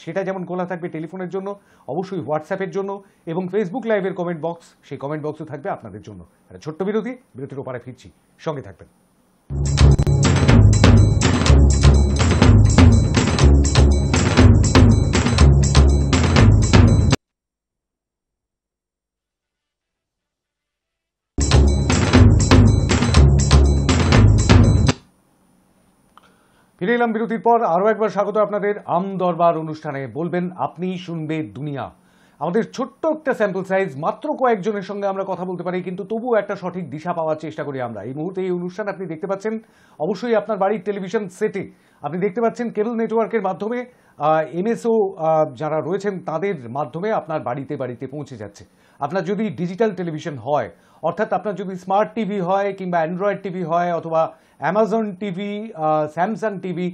সেটা যেমন খোলা থাকবে টেলিফোনের জন্য, অবশ্যই হোয়াটসঅ্যাপের জন্য এবং ফেসবুক লাইভের কমেন্ট বক্স, সেই কমেন্ট বক্সও থাকবে আপনাদের জন্য। একটা ছোট্ট বিরতি, বিরতির ওপারে ফিরছি, সঙ্গে থাকবেন। ফিরে এলাম বিরতির পর। আরও একবার স্বাগত আপনাদের আম দরবার অনুষ্ঠানে। বলবেন আপনি, শুনবে দুনিয়া। আমাদের ছোট্ট একটা স্যাম্পল সাইজ, মাত্র কয়েকজনের সঙ্গে আমরা কথা বলতে পারি, কিন্তু তবুও একটা সঠিক দিশা পাওয়ার চেষ্টা করি আমরা। এই মুহূর্তে এই অনুষ্ঠান আপনি দেখতে পাচ্ছেন অবশ্যই আপনার বাড়ির টেলিভিশন সেটে। আপনি দেখতে পাচ্ছেন কেবল নেটওয়ার্কের মাধ্যমে, এমএসও যারা রয়েছেন তাদের মাধ্যমে আপনার বাড়িতে বাড়িতে পৌঁছে যাচ্ছে। আপনার যদি ডিজিটাল টেলিভিশন হয়, অর্থাৎ আপনার যদি স্মার্ট টিভি হয় কিংবা অ্যান্ড্রয়েড টিভি হয়, অথবা অ্যামাজন টিভি, স্যামসাং টিভি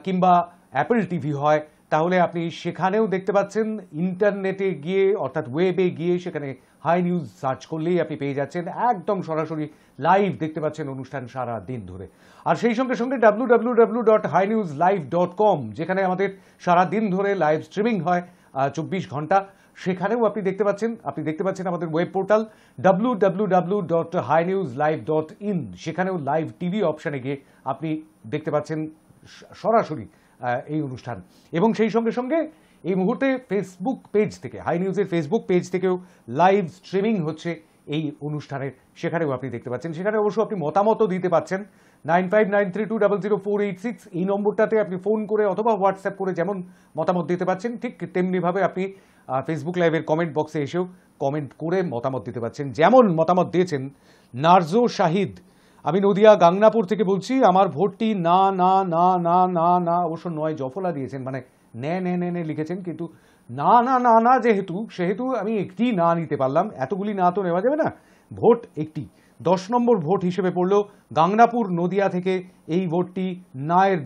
কিংবা অ্যাপল টিভি হয়, তাহলে আপনি সেখানেও দেখতে পাচ্ছেন ইন্টারনেটে গিয়ে, অর্থাৎ ওয়েবে গিয়ে সেখানে হাই নিউজ সার্চ করলেই আপনি পেয়ে যাচ্ছেন, একদম সরাসরি লাইভ দেখতে পাচ্ছেন অনুষ্ঠান সারা দিন ধরে। আর সেই সঙ্গে সঙ্গে www.highnewslive.com, যেখানে আমাদের সারা দিন ধরে লাইভ স্ট্রিমিং হয় 24 ঘন্টা, সেখানেও আপনি দেখতে পাচ্ছেন আমাদের ওয়েব পোর্টাল www.highnewslive.in, সেখানেও লাইভ টিভি অপশানে গিয়ে আপনি দেখতে পাচ্ছেন সরাসরি এই অনুষ্ঠান। এবং সেই সঙ্গে সঙ্গে এই মুহূর্তে ফেসবুক পেজ থেকে, হাই নিউজের ফেসবুক পেজ থেকেও লাইভ স্ট্রিমিং হচ্ছে এই অনুষ্ঠানের, সেখানেও আপনি দেখতে পাচ্ছেন। সেখানে অবশ্য আপনি মতামতও দিতে পাচ্ছেন। 9593200486 এই নম্বরটাতে আপনি ফোন করে অথবা হোয়াটসঅ্যাপ করে যেমন মতামত দিতে পাচ্ছেন, ঠিক তেমনিভাবে আপনি ফেসবুক লাইভের কমেন্ট বক্সে এসেও কমেন্ট করে মতামত দিতে পাচ্ছেন। যেমন মতামত দিয়েছেন নার্জো শাহিদ, আমি নদিয়া গাংনাপুর থেকে বলছি, আমার ভোটটি না না না না না না, অবশ্য নয় জফলা দিয়েছেন, মানে নে নে নে নে লিখেছেন, কিন্তু না না না না সেহেতু আমি একটি না নিতে পারলাম, এতগুলি না তো নেওয়া যাবে না, ভোট একটি। 10 নম্বর ভোট হিসেবে পড়লো গাংনাপুর নদিয়া থেকে এই ভোটটি নায়ের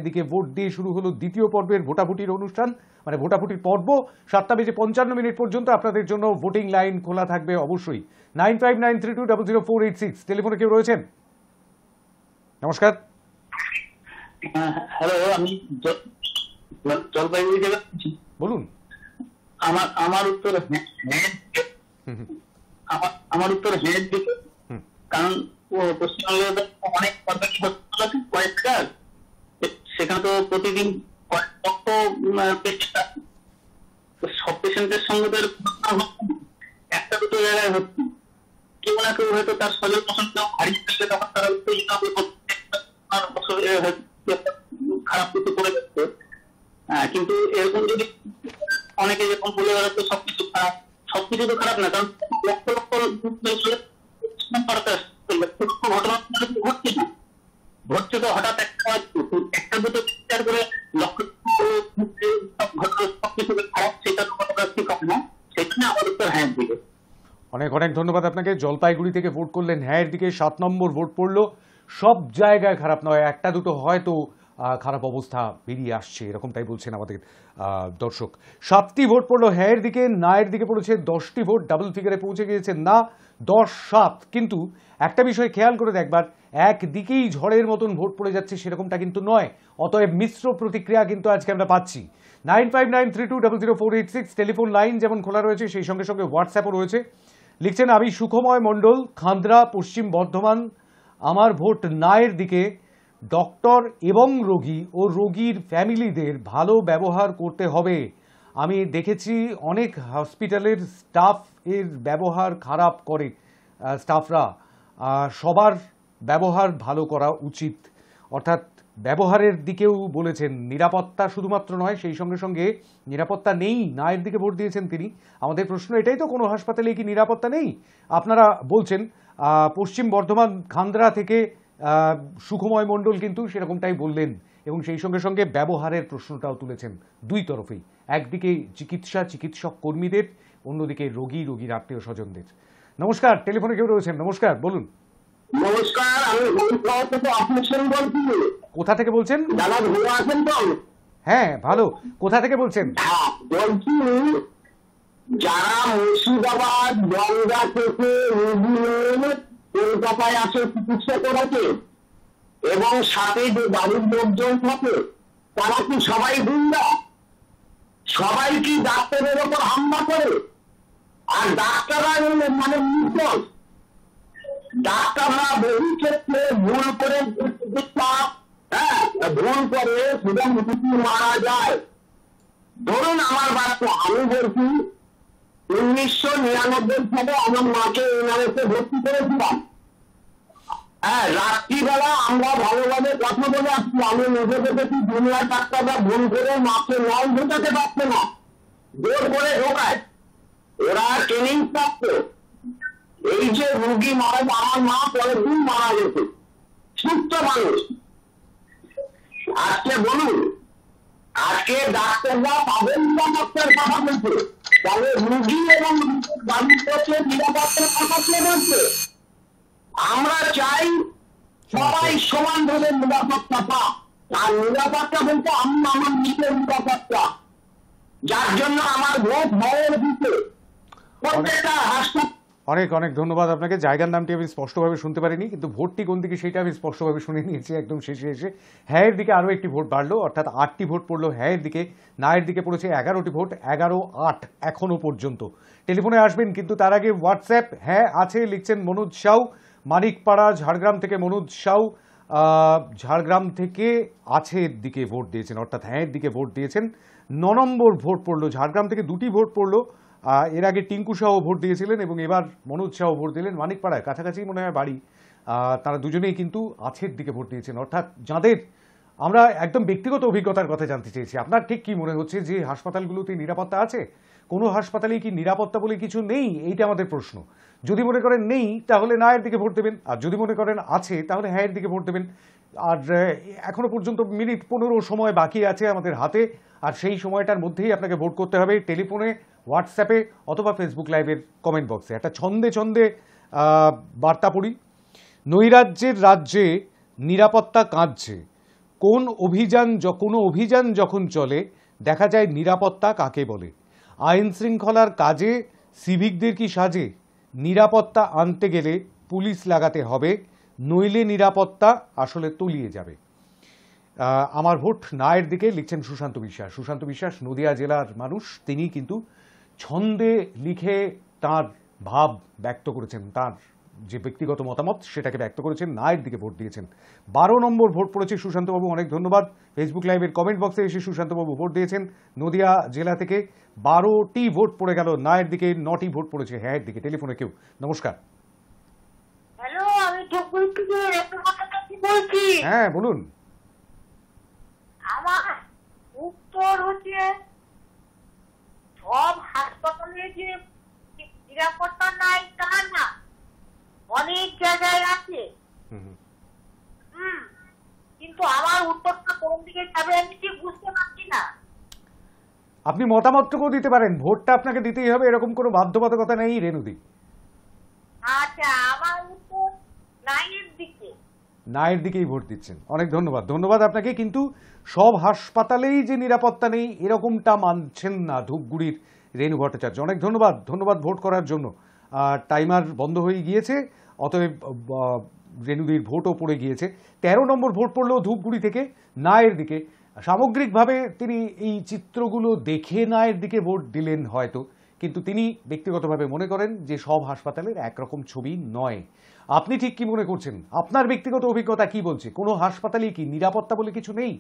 দিকে ভোট দিয়ে শুরু হলো দ্বিতীয় পর্বের ভোটাভুটির অনুষ্ঠান, মানে ভোটাভুটির পর্ব। 7:55 পর্যন্ত আপনাদের জন্য ভোটিং লাইন খোলা থাকবে অবশ্যই। 9593200486 টেলিফোনে কেউ রয়েছেন? নমস্কার। হ্যালো, আমি জলপাইগুড়ি জেলা বলছি। বলুন। আমার উত্তর আমার উত্তর হ্যাঁ দিকে, কারণ পশ্চিমবঙ্গে অনেক সরকারি হসপিটাল আছে কয়েকটা, সেখানে তো প্রতিদিন কয়েক লক্ষ পেশেন্ট আছে, সব পেশেন্টের সঙ্গে তো একটা দুটো জায়গায় হচ্ছে, কেউ না কেউ হয়তো তার শরীর পছন্দ হারিয়ে ফেললে তখন তারা খারাপ কিছু করে যাচ্ছে। কিন্তু এরকম যদি অনেকে যেরকম বলে বেড়াচ্ছে সবকিছু খারাপ, সবকিছু তো খারাপ না, কারণ লক্ষ লক্ষ ঘটনা ঘটছে তো হঠাৎ একটা দুটো বিচার করে লক্ষ ঘটনা সবকিছু খারাপ, সেটা তো ঠিক হবে না, সেখানে আমার উত্তর হ্যাঁ দিকে। অনেক অনেক ধন্যবাদ আপনাকে। জলপাইগুড়ি থেকে ভোট করলেন হ্যাঁ দিকে, 7 নম্বর ভোট পড়লো। সব জায়গায় খারাপ নয়, একটা দুটো হয়তো খারাপ অবস্থা বেরিয়ে আসছে, এরকমটাই বলছেন আমাদের দর্শক। 7টি ভোট পড়লো হ্যাঁ দিকে, নায়ের দিকে পড়েছে 10টি ভোট, ডাবল ফিগারে পৌঁছে গিয়েছে না 10-7। কিন্তু একটা বিষয় খেয়াল করে দেখবার, একদিকেই ঝড়ের মতন ভোট পড়ে যাচ্ছে সেরকমটা কিন্তু নয়, অতএব মিশ্র প্রতিক্রিয়া কিন্তু আজকে আমরা পাচ্ছি। 9593200486 টেলিফোন লাইন যেমন খোলা রয়েছে, সেই সঙ্গে সঙ্গে হোয়াটসঅ্যাপও রয়েছে। লিখছেন, আমি সুখময় মণ্ডল, খান্দ্রা, পশ্চিম বর্ধমান, আমার ভোট নায়ের দিকে। ডক্টর এবং রোগী ও রোগীর ফ্যামিলিদের ভালো ব্যবহার করতে হবে। আমি দেখেছি অনেক হসপিটালের স্টাফ এর ব্যবহার খারাপ করে, স্টাফরা, সবার ব্যবহার ভালো করা উচিত। অর্থাৎ ব্যবহারের দিকেও বলেছেন, নিরাপত্তা শুধুমাত্র নয়, সেই সঙ্গে সঙ্গে নিরাপত্তা নেই, নায়ের দিকে ভোট দিয়েছেন তিনি। আমাদের প্রশ্ন এটাই তো, কোনো হাসপাতালে কি নিরাপত্তা নেই? আপনারা বলছেন পশ্চিম বর্ধমান খান্দ্রা থেকে সুখময় মণ্ডল কিন্তু সেরকমটাই বললেন, এবং সেই সঙ্গে সঙ্গে ব্যবহারের প্রশ্নটাও তুলেছেন দুই তরফেই, একদিকে চিকিৎসক কর্মীদের, অন্যদিকে রোগীর আত্মীয় স্বজনদের। নমস্কার, টেলিফোনে কেউ রয়েছেন? নমস্কার, বলুন। নমস্কার, আমি কোথা থেকে বলছেন? দাদা ভালো আছেন তো? হ্যাঁ ভালো। কোথা থেকে বলছেন? বলছি, যারা মুর্শিদাবাদ গঙ্গা থেকে রোগী কলকাতায় আসে চিকিৎসা করাতে, এবং সাথে যে বাড়ির লোকজন থাকে, তারা কি সবাই গুন্ডা? সবাই কি ডাক্তারের ওপর হামলা করে? আর ডাক্তাররা মানে নির্দোষ? ডাক্তাররা বহু ক্ষেত্রে ভুল করে ভুল করে সুতরাং মারা যায়। ধরুন আমার বাচ্চা, আমি বলছি 1999 সালে আমার মাকে এনআরএসে ভর্তি করেছিলাম। রাত্রিবেলা আমরা ভালোভাবে কথা বলে আসছি, আমি নিজে দেখেছি দুনিয়ার ডাক্তাররা ভুল করে মাকে নল ঢোকাতে পারছে না, জোর করে ঢোকায়। ওরা ট্রেনিং প্রাপ্ত। এই যে রুগী মারা, আমার মা পরের দিন মারা গেছে, সুস্থ মানুষ। আজকে বলুন, আজকে ডাক্তাররা তাদের নিরাপত্তার কথা বলছে, তাহলে রুগী এবং বাড়ির পক্ষে নিরাপত্তার কথা কে বলছে? আমরা চাই সবাই সমানভাবে নিরাপত্তা পাক। আর নিরাপত্তা বলতে আমি আমার নিজের নিরাপত্তা, যার জন্য আমার ভোট ভয়ের দিতে। প্রত্যেকটা হাসপাতাল অনেক অনেক ধন্যবাদ আপনাকে। জায়গার নামটি আমি স্পষ্টভাবে শুনতে পারিনি, কিন্তু ভোটটি কোন দিকে সেটা আমি স্পষ্টভাবে শুনে নিয়েছি একদম শেষে এসে। হ্যাঁয়ের দিকে আরও একটি ভোট বাড়লো, অর্থাৎ 8টি ভোট পড়লো হ্যাঁয়ের দিকে। নায়ের দিকে পড়েছে 11টি ভোট, 11-8 এখনো পর্যন্ত। টেলিফোনে আসবেন, কিন্তু তার আগে হোয়াটসঅ্যাপ হ্যাঁ আছে লিখছেন মনোজ সাউ, মানিকপাড়া ঝাড়গ্রাম থেকে মনোজ সাউ ঝাড়গ্রাম থেকে আছের দিকে ভোট দিয়েছেন, অর্থাৎ হ্যাঁয়ের দিকে ভোট দিয়েছেন। 9 নম্বর ভোট পড়লো, ঝাড়গ্রাম থেকে 2টি ভোট পড়লো। এর আগে টিঙ্কু সাহ ভোট দিয়েছিলেন এবং এবার মনোজ সাহ ভোট দিলেন। মানিকপাড়ায় কাছাকাছি মনে হয় বাড়ি, তারা দুজনেই কিন্তু আছের দিকে ভোট দিয়েছেন। অর্থাৎ যাদের আমরা একদম ব্যক্তিগত অভিজ্ঞতার কথা জানতে চেয়েছি, আপনার ঠিক কি মনে হচ্ছে যে হাসপাতালগুলোতে নিরাপত্তা আছে? কোনো হাসপাতালে কি নিরাপত্তা বলে কিছু নেই? এইটা আমাদের প্রশ্ন। যদি মনে করেন নেই, তাহলে নায়ের দিকে ভোট দেবেন, আর যদি মনে করেন আছে, তাহলে হ্যাঁয়ের দিকে ভোট দেবেন। আর এখনো পর্যন্ত মিনিট 15 সময় বাকি আছে আমাদের হাতে, আর সেই সময়টার মধ্যেই আপনাকে ভোট করতে হবে। টেলিফোনে, হোয়াটসঅ্যাপে অথবা ফেসবুক লাইভের কমেন্ট বক্সে একটা ছন্দে ছন্দে বার্তা পড়ি। নৈরাজ্যের রাজ্যে নিরাপত্তা কাঁদছে, কোনো অভিযান যখন চলে দেখা যায় নিরাপত্তা কাকে বলে। আইন শৃঙ্খলার কাজে সিভিকদের কি সাজে? নিরাপত্তা আনতে গেলে পুলিশ লাগাতে হবে, নইলে নিরাপত্তা আসলে তলিয়ে যাবে। আমার ভোট নায়ের দিকে লিখছেন সুশান্ত বিশ্বাস। সুশান্ত বিশ্বাস নদিয়া জেলার মানুষ, তিনি কিন্তু ছন্দে লিখে তার ভাব ব্যক্ত করেছেন, তার যে ব্যক্তিগত মতামত সেটাকে ব্যক্ত করেছেন, নায়ের দিকে ভোট দিয়েছেন। 12 নম্বর ভোট পড়েছে সুশান্তবাবু, অনেক ধন্যবাদ। ফেসবুক লাইভের কমেন্ট বক্সে এসে সুশান্তবাবু ভোট দিয়েছেন। নদিয়া জেলা থেকে 12টি ভোট পড়ে গেল নায়ের দিকে, 9টি ভোট পড়েছে হ্যাঁয়ের দিকে। টেলিফোনে কেউ, নমস্কার। হ্যালো, আমি ঠাকুর থেকে বলছি। হ্যাঁ বলুন। আমার উত্তর হচ্ছে সব হাসপাতালে যে নিরাপত্তা নাই তা না, অনেক জায়গায় আছে। কিন্তু আমার উত্তরটা কোন দিকে যাবে আমি ঠিক বুঝতে পারছি না। আপনি মতামতটুকু দিতে পারেন, ভোটটা আপনাকে দিতেই হবে এরকম কোনো বাধ্যবাধকতা নেই রেনুদি। আচ্ছা, আমার উত্তর নাইনের দিকে। নায়ের দিকেই ভোট দিচ্ছেন, অনেক ধন্যবাদ। ধন্যবাদ আপনাকে। কিন্তু সব হাসপাতালেই যে নিরাপত্তা নেই এরকমটা মানছেন না ধূপগুড়ির রেণু ভট্টাচার্য। অনেক ধন্যবাদ, ধন্যবাদ ভোট করার জন্য। টাইমার বন্ধ হয়ে গিয়েছে, অতএব রেণুদির ভোটও পড়ে গিয়েছে। 13 নম্বর ভোট পড়লো ধূপগুড়ি থেকে নায়ের দিকে। সামগ্রিকভাবে তিনি এই চিত্রগুলো দেখে নায়ের দিকে ভোট দিলেন হয়তো, কিন্তু তিনি ব্যক্তিগতভাবে মনে করেন যে সব হাসপাতালের একরকম ছবি নয়। আপনি ঠিক কি মনে করছেন? আপনার ব্যক্তিগত অভিজ্ঞতা কি বলছে? কোনো হাসপাতালে কি নিরাপত্তা বলে কিছু নেই?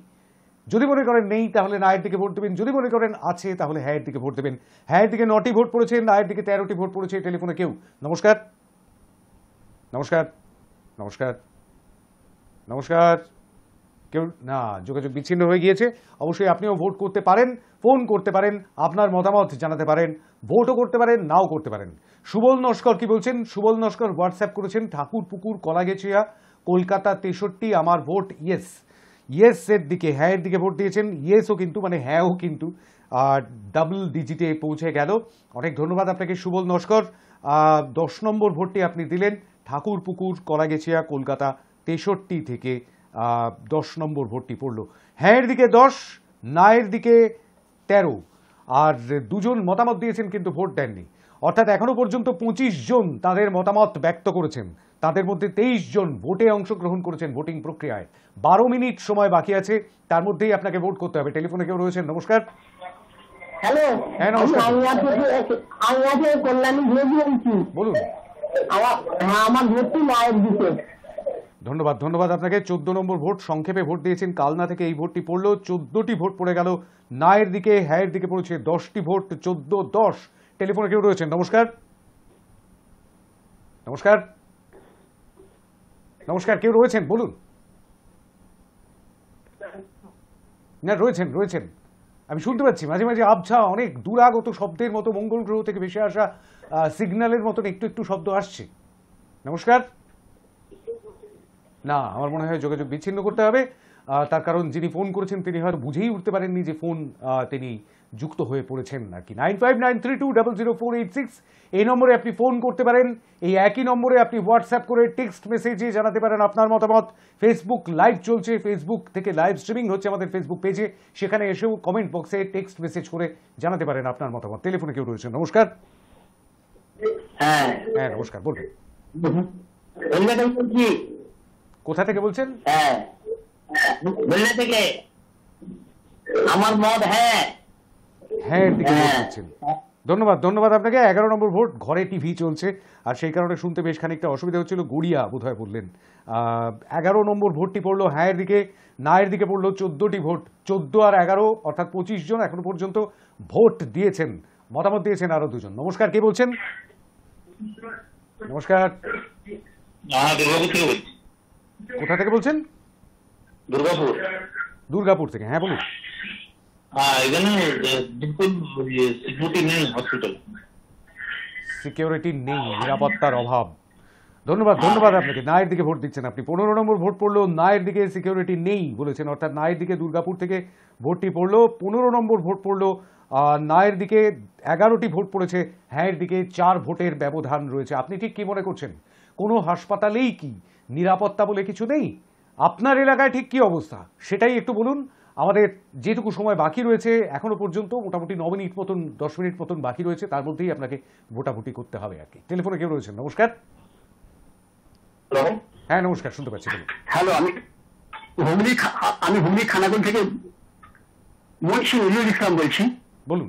যদি মনে করেন নেই তাহলে নায়ের দিকে ভোট দেবেন, যদি মনে করেন আছে তাহলে হ্যাঁয়ের দিকে ভোট দেবেন। হ্যাঁয়ের দিকে 9টি ভোট পড়েছে, নায়ের দিকে 13টি ভোট পড়েছে। টেলিফোনে কেউ, নমস্কার। নমস্কার, নমস্কার, নমস্কার। কেউ না, যোগাযোগ বিচ্ছিন্ন হয়ে গিয়েছে। অবশ্যই আপনিও ভোট করতে পারেন, ফোন করতে পারেন, আপনার মতামত জানাতে পারেন, ভোটও করতে পারেন, নাও করতে পারেন। সুবল নস্কর কি বলছেন? সুবল নস্কর হোয়াটসঅ্যাপ করেছেন, ঠাকুরপুকুর কলাগেছিয়া কলকাতা 63, আমার ভোট ইয়েস। ইয়েস এর দিকে, হ্যাঁ এর দিকে ভোট দিয়েছেন। ইয়েসও কিন্তু মানে হ্যাঁও কিন্তু ডাবল ডিজিটে পৌঁছে গেল। অনেক ধন্যবাদ আপনাকে সুবল নস্কর। 10 নম্বর ভোটটি আপনি দিলেন ঠাকুরপুকুর কলাগেছিয়া কলকাতা 63 থেকে। 10 নম্বর ভোটটি পড়লো হ্যাঁয়ের দিকে 10, নায়ের দিকে 13। আর দুজন মতামত দিয়েছেন কিন্তু ভোট দেননি। অর্থাৎ এখনো পর্যন্ত 25 জন তাদের মতামত ব্যক্ত করেছেন, তাদের মধ্যে 23 জন ভোটে অংশগ্রহণ করেছেন ভোটিং প্রক্রিয়ায়। 12 মিনিট সময় বাকি আছে, তার মধ্যেই আপনাকে ভোট করতে হবে। টেলিফোনে কেউ রয়েছেন, নমস্কার। হ্যালো, হ্যাঁ নমস্কার, আমি কল্যাণী বলছি। বলুন। আমার ভোটটি নায়ের দিকে। ধন্যবাদ, ধন্যবাদ আপনাকে। 14 নম্বর ভোট সংক্ষেপে ভোট দিয়েছেন কালনা থেকে, এই ভোটটি পড়লো। 14টি ভোট পড়ে গেল নায়ের দিকে, হ্যাঁয়ের দিকে পড়েছে 10টি ভোট, 14-10। টেলিফোনে কেউ রয়েছেন, নমস্কার। নমস্কার, নমস্কার, কেউ রয়েছেন বলুন। না, রয়েছেন রয়েছেন, আমি শুনতে পাচ্ছি মাঝে মাঝে আবছা অনেক দূরাগত শব্দের মতো, মঙ্গল গ্রহ থেকে ভেসে আসা সিগন্যালের মতন একটু একটু শব্দ আসছে। নমস্কার। না, আমার মনে হয় যোগাযোগ বিচ্ছিন্ন করতে হবে। তার কারণ যিনি ফোন করেছেন তিনি হয়তো বুঝেই উঠতে পারেননি যে ফোন তিনি যুক্ত হয়ে পড়েছেন আর কি। 9593200486 এই নম্বরে আপনি ফোন করতে পারেন। এই একই নম্বরে আপনি হোয়াটসঅ্যাপ করে টেক্সট মেসেজে জানাতে পারেন আপনার মতামত। ফেসবুক লাইভ চলছে, ফেসবুক থেকে লাইভ স্ট্রিমিং হচ্ছে আমাদের ফেসবুক পেজে, সেখানে এসেও কমেন্ট বক্সে টেক্সট মেসেজ করে জানাতে পারেন আপনার মতামত। টেলিফোনে কেউ রয়েছেন, নমস্কার। হ্যাঁ হ্যাঁ নমস্কার, বলবেন। বেলনা বলছি। কোথা থেকে বলছেন? হ্যাঁ বেলনা থেকে। আমার মত হ্যাঁ। হ্যাঁ এর দিকে ভোট হ্যাঁ। দিচ্ছেন। ধন্যবাদ, ধন্যবাদ আপনাকে। 11 নম্বর ভোট, ঘরে টিভি চলছে আর সেই কারণে শুনতে বেশ খানিকটা অসুবিধা হচ্ছিল। গুড়িয়া বোধহয় বললেন। 11 নম্বর ভোটটি পড়লো হ্যাঁ এর দিকে, না এর দিকে পড়লো 14টি ভোট। 14 আর 11 অর্থাৎ 25 জন এখনো পর্যন্ত ভোট দিয়েছেন, মতামত দিয়েছেন আরো দুজন। নমস্কার, কে বলছেন? নমস্কার, দুর্গাপুর থেকে বলছি। কোথা থেকে বলছেন? দুর্গাপুর। দুর্গাপুর থেকে, হ্যাঁ বলুন। এখানে বিলকুল সিকিউরিটি নেই হসপিটাল। সিকিউরিটি নেই, নিরাপত্তার অভাব। ধন্যবাদ, ধন্যবাদ আপনাকে। নায়ের দিকে ভোট দিচ্ছেন আপনি। 15 নম্বর ভোট পড়লো নায়ের দিকে, সিকিউরিটি নেই বলেছেন, অর্থাৎ নায়ের দিকে দুর্গাপুর থেকে ভোটটি পড়লো। 15 নম্বর ভোট পড়লো নায়ের দিকে, 11টি ভোট পড়েছে হ্যাঁয়ের দিকে, 4 ভোটের ব্যবধান রয়েছে। আপনি ঠিক কি মনে করছেন? কোনো হাসপাতালেই কি নিরাপত্তা বলে কিছু নেই? আপনার এলাকায় ঠিক কি অবস্থা সেটাই একটু বলুন। আমাদের যেটুকু সময় বাকি রয়েছে এখনো পর্যন্ত, মোটামুটি 9 মিনিট মতন, 10 মিনিট মতন বাকি রয়েছে, তার মধ্যেই আপনাকে ভোটাভুটি করতে হবে আর কি। টেলিফোনে কেউ রয়েছেন? নমস্কার। হ্যাঁ নমস্কার, শুনতে পাচ্ছি, বলুন। হ্যালো, আমি হুগলি খানাকুল থেকে মুন্সি নজরুল ইসলাম বলছি। বলুন।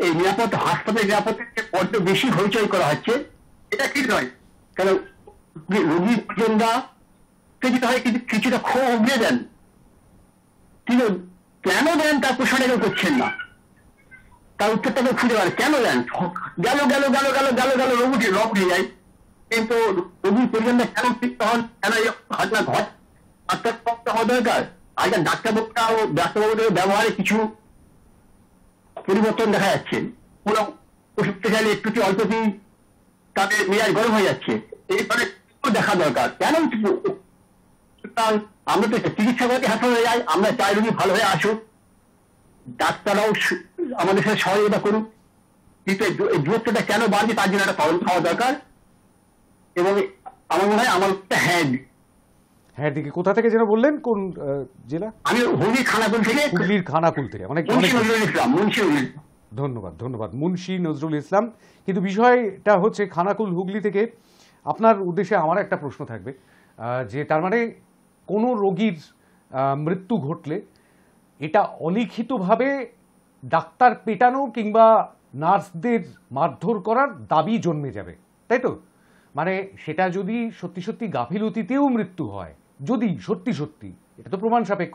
এই নিরাপত্তা, হাসপাতাল নিরাপত্তাকে বড্ড বেশি হইচই করা হচ্ছে, এটা ঠিক নয়। কারণ রোগীর পরিজনরা যেতে হয় কিন্তু কিছুটা ক্ষোভ উগিয়ে দেন, কিন্তু কেন দেন তার প্রশ্নটা করছেন না, তার উত্তরটাকে খুঁজে পান কেন দেন। গেল গেল গেল গেল গেল গেল রোগীটি রব হয়ে যায়, কিন্তু রোগীর পরিজনরা কেন তৃপ্ত হন, কেন এই ঘটনা ঘট, আত্মহত্যা হওয়া দরকার। আজকাল ডাক্তারবাবুরা ও ডাক্তারবাবুদের ব্যবহারে কিছু পরিবর্তন দেখা যাচ্ছে। কোনো ওষুধ চাইলে একটু অল্পতেই তাদের মেজাজ গরম হয়ে যাচ্ছে, এইভাবে দেখা দরকার। কেন আমরা তো চিকিৎসা করতে হাসপাতালে যাই, আমরা চাই রোগী ভালো হয়ে আসুক, ডাক্তাররাও আমাদের সাথে সহযোগিতা করুক, কিন্তু এই দূরত্বটা কেন বাড়ছে তার জন্য একটা তদন্ত হওয়া দরকার। এবং আমার মনে হয় আমার হ্যাঁ হ্যাঁ দিকে কোথা থেকে যেন বললেন, কোন জেলা? আমি হুগলি খানাকুল থেকে। হুগলির খানাকুল থেকে। অনেক মুন্সি নজরুল ইসলাম। মুন্সি নজরুল ইসলাম। ধন্যবাদ, ধন্যবাদ মুন্সি নজরুল ইসলাম। কিন্তু বিষয়টা হচ্ছে খানাকুল হুগলি থেকে আপনার উদ্দেশ্যে আমার একটা প্রশ্ন থাকবে, যে তার মানে কোনো রোগীর মৃত্যু ঘটলে এটা অলিখিতভাবে ডাক্তার পেটানো কিংবা নার্সদের মারধর করার দাবি জন্মে যাবে, তাই তো? মানে সেটা যদি সত্যি সত্যি গাফিলতিতেও মৃত্যু হয়, যদি সত্যি সত্যি, এটা তো প্রমাণ সাপেক্ষ,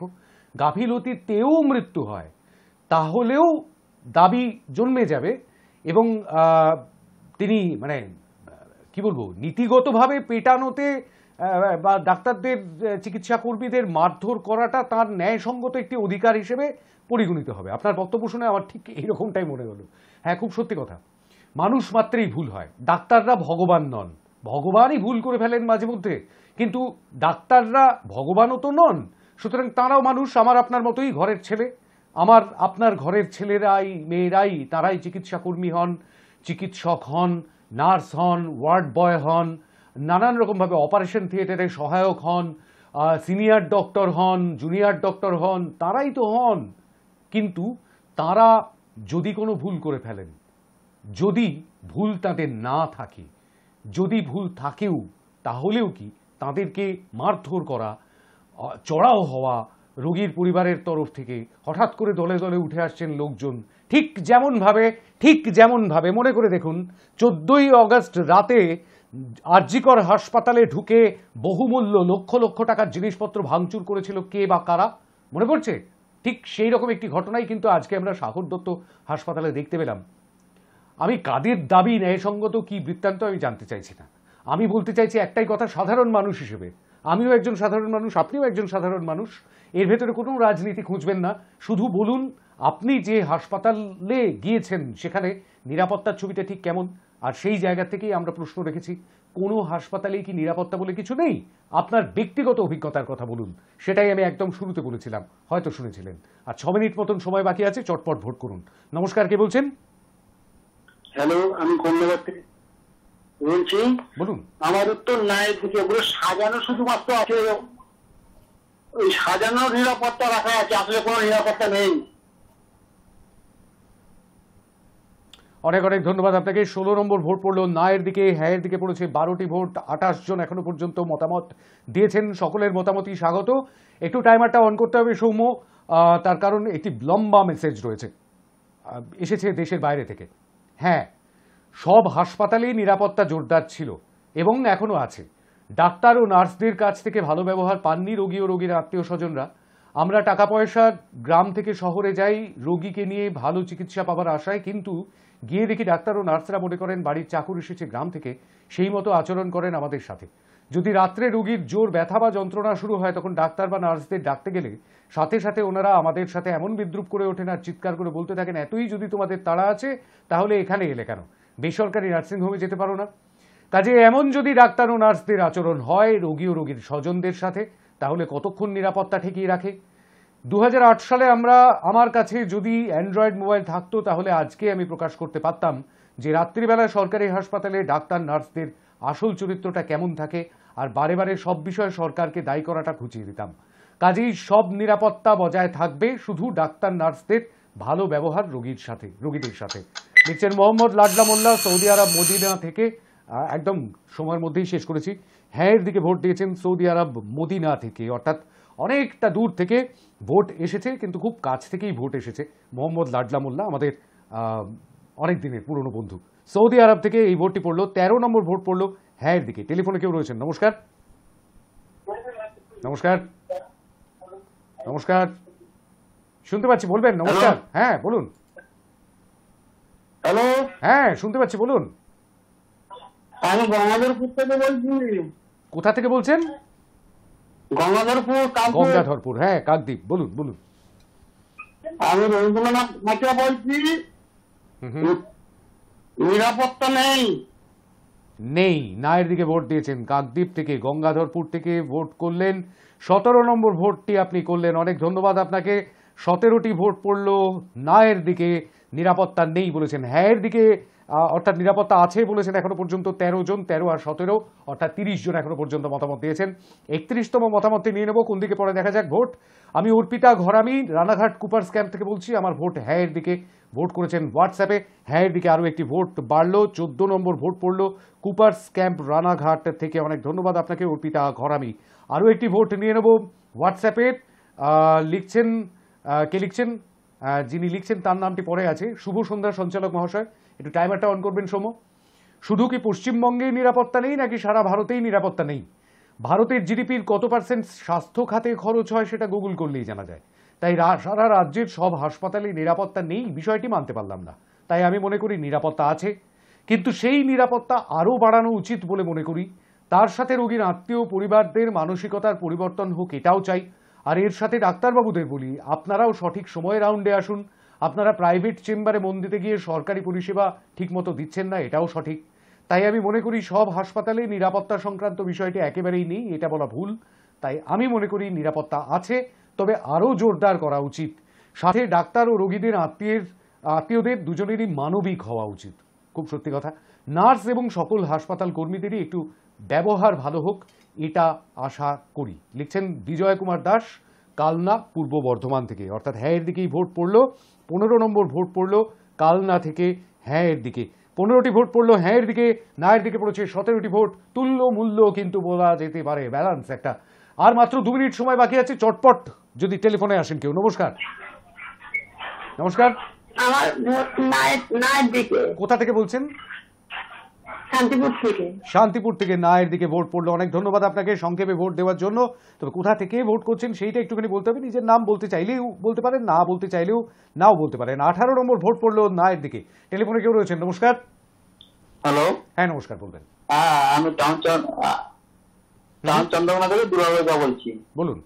গাফিলতিতেও মৃত্যু হয়, তাহলেও দাবি জন্মে যাবে। এবং তিনি মানে কি বলবো, নীতিগতভাবে পেটানোতে বা ডাক্তারদের, চিকিৎসা কর্মীদের মারধর করাটা তার ন্যায়সঙ্গত একটি অধিকার হিসেবে পরিগণিত হবে। আপনার বক্তব্য শুনে আমার ঠিক এইরকমটাই মনে হলো। হ্যাঁ, খুব সত্যি কথা। মানুষ মাত্রেই ভুল হয়, ডাক্তাররা ভগবান নন। ভগবানই ভুল করে ফেলেন মাঝে মধ্যে, কিন্তু ডাক্তাররা ভগবানও তো নন। সুতরাং তাঁরাও মানুষ, আমার আপনার মতোই ঘরের ছেলে। আমার আপনার ঘরের ছেলেরাই, মেয়েরাই, তারাই চিকিৎসা কর্মী হন, চিকিৎসক হন, নার্স হন, ওয়ার্ড বয় হন, নানান রকমভাবে অপারেশন থিয়েটারে সহায়ক হন, সিনিয়র ডক্টর হন, জুনিয়র ডক্টর হন, তারাই তো হন। কিন্তু তারা যদি কোনো ভুল করে ফেলেন, যদি ভুল তাদের না থাকে, যদি ভুল থাকেও, তাহলেও কি তাদেরকে মারধর করা, চড়াও হওয়া রোগীর পরিবারের তরফ থেকে, হঠাৎ করে দলে দলে উঠে আসছেন লোকজন, ঠিক যেমনভাবে মনে করে দেখুন 14ই অগস্ট রাতে আরজিকর হাসপাতালে ঢুকে বহুমূল্য লক্ষ লক্ষ টাকার জিনিসপত্র ভাঙচুর করেছিল কে বা কারা, মনে পড়ছে? ঠিক সেই রকম একটি ঘটনাই কিন্তু আজকে আমরা সাগর দত্ত হাসপাতালে দেখতে পেলাম। আমি কাদের দাবি ন্যায়সঙ্গত কি বৃত্তান্ত আমি জানতে চাইছি না, আমি বলতে চাইছি একটাই কথা, সাধারণ মানুষ হিসেবে আমিও একজন সাধারণ মানুষ, আপনিও একজন সাধারণ মানুষ, এর ভেতরে কোনো রাজনীতি খুঁজবেন না। শুধু বলুন আপনি যে হাসপাতালে গিয়েছেন সেখানে নিরাপত্তার ছবিটা ঠিক কেমন। আর সেই জায়গা থেকেই আমরা প্রশ্ন রেখেছি, কোনো হাসপাতালেই কি নিরাপত্তা বলে কিছু নেই? আপনার ব্যক্তিগত অভিজ্ঞতার কথা বলুন, সেটাই আমি একদম শুরুতে বলেছিলাম, হয়তো শুনেছিলেন। আর 6 মিনিট মতন সময় বাকি আছে, চটপট ভোট করুন। নমস্কার, কে বলছেন? হ্যালো, আমি কন্যাগর থেকে বলছি। বলুন। আমার উত্তর নাই, ওগুলো সাজানো শুধুমাত্র আছে, ওই সাজানোর নিরাপত্তা রাখা আছে, আসলে কোনো নিরাপত্তা নেই। অনেক অনেক ধন্যবাদ আপনাকে। 16 নম্বর ভোট পড়লো নায়ের দিকে, হ্যাঁয়ের দিকে পড়েছে 12টি ভোট। 28 জন এখনো পর্যন্ত মতামত দিয়েছেন, সকলের মতামতই স্বাগত। একটু টাইমারটা অন করতে হবে সৌম্য, তার কারণ একটি লম্বা মেসেজ রয়েছে, এসেছে দেশের বাইরে থেকে। হ্যাঁ, সব হাসপাতালেই নিরাপত্তা জোরদার ছিল এবং এখনো আছে। ডাক্তার ও নার্সদের কাছ থেকে ভালো ব্যবহার পাননি রোগী ও রোগীর আত্মীয় স্বজনরা। আমরা টাকা পয়সা গ্রাম থেকে শহরে যাই রোগীকে নিয়ে ভালো চিকিৎসা পাবার আশায়, কিন্তু গিয়ে দেখি ডাক্তার ও নার্সরা মনে করেন বাড়ির চাকর এসেছে গ্রাম থেকে, সেই মতো আচরণ করেন আমাদের সাথে। যদি রাত্রে রোগীর জোর ব্যথা বা যন্ত্রণা শুরু হয়, তখন ডাক্তার বা নার্সদের ডাকতে গেলে সাথে সাথে ওনারা আমাদের সাথে এমন বিদ্রুপ করে ওঠেন আর চিৎকার করে বলতে থাকেন, এতই যদি তোমাদের তাড়া আছে তাহলে এখানে এলে কেন, বেসরকারি নার্সিংহোমে যেতে পারো না? কাজে এমন যদি ডাক্তার ও নার্সদের আচরণ হয় রোগী ও রোগীর স্বজনদের সাথে, তাহলে কতক্ষণ নিরাপত্তা ঠেকিয়ে রাখে? 2008 সালে আমার কাছে যদি অ্যান্ড্রয়েড মোবাইল থাকতো, তাহলে আজকে আমি প্রকাশ করতে পারতাম যে রাত্রিবেলায় সরকারি হাসপাতালে ডাক্তার নার্সদের আসল চরিত্রটা কেমন থাকে, আর বারে বারে সব বিষয়ে সরকারকে দায়ী করাটা ঘুচিয়ে দিতাম। কাজেই সব নিরাপত্তা বজায় থাকবে, শুধু ডাক্তার নার্সদের ভালো ব্যবহার রোগীদের সাথে। লিখছেন মোহাম্মদ লাডলা মোল্লা, সৌদি আরব মদিনা থেকে। একদম সময়ের মধ্যেই শেষ করেছি। হ্যাঁয়ের দিকে ভোট দিয়েছেন সৌদি আরব মদিনা থেকে, অর্থাৎ অনেকটা দূর থেকে ভোট এসেছে, কিন্তু খুব কাছ থেকেই ভোট এসেছে। মোহাম্মদ লাডলা মোল্লা আমাদের অনেক দিনের পুরনো বন্ধু, সৌদি আরব থেকে এই ভোটটি পড়লো। 13 নম্বর ভোট পড়লো হ্যাঁয়ের দিকে। টেলিফোনে কেউ রয়েছেন? নমস্কার। নমস্কার। নমস্কার, শুনতে পাচ্ছি, বলবেন। নমস্কার, হ্যাঁ বলুন। হ্যালো, হ্যাঁ শুনতে পাচ্ছি, বলুন। আমি গঙ্গাধরপুর থেকে বলছি। কোথা থেকে বলছেন? গঙ্গাধরপুর, গঙ্গাধরপুর, হ্যাঁ কাকদ্বীপ। বলুন বলুন। আমি রবীন্দ্রনাথ মাটিয়া বলছি। নিরাপত্তা নেই, নায়ের দিকে ভোট দিয়েছেন। কাকদ্বীপ থেকে, গঙ্গাধরপুর থেকে ভোট করলেন। 17 নম্বর ভোটটি আপনি করলেন, অনেক ধন্যবাদ আপনাকে। 17টি ভোট পড়লো নায়ের দিকে, নিরাপত্তা নেই বলেছেন। হ্যাঁয়ের দিকে অর্থাৎ নিরাপত্তা আছে বলেছেন এখনো পর্যন্ত 13 জন। 13 আর 17 অর্থাৎ 30 জন এখনো পর্যন্ত মতামত দিয়েছেন। 31তম মতামতটি নিয়ে নেব, কোন দিকে পড়ে দেখা যাক ভোট। আমি অর্পিতা ঘরামি রানাঘাট কুপার্স ক্যাম্প থেকে বলছি। আমার ভোট হ্যাঁয়ের দিকে। ভোট করেছেন হোয়াটসঅ্যাপে। হ্যাঁয়ের দিকে আরও একটি ভোট বাড়লো, 14 নম্বর ভোট পড়লো কুপার্স ক্যাম্প রানাঘাট থেকে। অনেক ধন্যবাদ আপনাকে অর্পিতা ঘরামি। আরও একটি ভোট নিয়ে নেব হোয়াটসঅ্যাপে। লিখছেন, কে লিখছেন? যিনি লিখছেন তার নামটি পরে আছে। শুভ সন্ধ্যা সঞ্চালক মহাশয়, একটু টাইমারটা অন করবেন সোম। শুধু কি পশ্চিমবঙ্গেই নিরাপত্তা নেই, নাকি সারা ভারতেই নিরাপত্তা নেই? ভারতের জিডিপির কত পার্সেন্ট স্বাস্থ্য খাতে খরচ হয় সেটা গুগল করলেই জানা যায়। তাই সারা রাজ্যের সব হাসপাতালে নিরাপত্তা নেই বিষয়টি মানতে পারলাম না। তাই আমি মনে করি নিরাপত্তা আছে, কিন্তু সেই নিরাপত্তা আরও বাড়ানো উচিত বলে মনে করি। তার সাথে রোগীর আত্মীয় পরিবারদের মানসিকতার পরিবর্তন হোক, এটাও চাই। আর এর সাথে ডাক্তারবাবুদের বলি, আপনারাও সঠিক সময়ে রাউন্ডে আসুন। আপনারা প্রাইভেট চেম্বারে মন দিতে গিয়ে সরকারি পরিষেবা ঠিকমতো দিচ্ছেন না, এটাও সঠিক। তাই আমি মনে করি সব হাসপাতালে নিরাপত্তা সংক্রান্ত বিষয়টি একেবারেই নেই, এটা বলা ভুল। তাই আমি মনে করি নিরাপত্তা আছে, তবে আরও জোরদার করা উচিত। সাথে ডাক্তার ও রোগীদের আত্মীয়দের দুজনেরই মানবিক হওয়া উচিত। খুব সত্যি কথা। নার্স এবং সকল হাসপাতাল কর্মীদেরই একটু ব্যবহার ভালো হোক, এটা আশা করি। লিখছেন বিজয় কুমার দাস, কালনা, পূর্ব বর্ধমান থেকে। অর্থাৎ হ্যাঁয়ের দিকেই ভোট পড়লো। 15 নম্বর ভোট পড়লো কালনা থেকে হ্যাঁয়ের দিকে। 15টি ভোট পড়লো হ্যাঁয়ের দিকে, নায়ের দিকে পড়েছে 17টি ভোট। তুল্য মূল্য কিন্তু বলা যেতে পারে, ব্যালেন্স একটা। আর মাত্র 2 মিনিট সময় বাকি আছে, চটপট যদি টেলিফোনে আসেন কেউ। নমস্কার। নমস্কার। আমার ভোট নায়ের দিকে। কোথা থেকে বলছেন? শান্তিপুর থেকে। শান্তিপুর থেকে নায়ের দিকে ভোট পড়লো, অনেক ধন্যবাদ আপনাকে সংক্ষেপে ভোট দেওয়ার জন্য। তবে কোথা থেকে ভোট করছেন সেইটা একটুখানি বলতে হবে। নিজের নাম বলতে চাইলেও বলতে পারেন, না বলতে চাইলেও নাও বলতে পারেন। 18 নম্বর ভোট পড়লো নায়ের দিকে। টেলিফোনে কেউ রয়েছেন? নমস্কার। হ্যালো, হ্যাঁ নমস্কার, বলবেন। আমি টাউন চন্দ্রকোনা থেকে দুলাভাই বলছি। বলুন।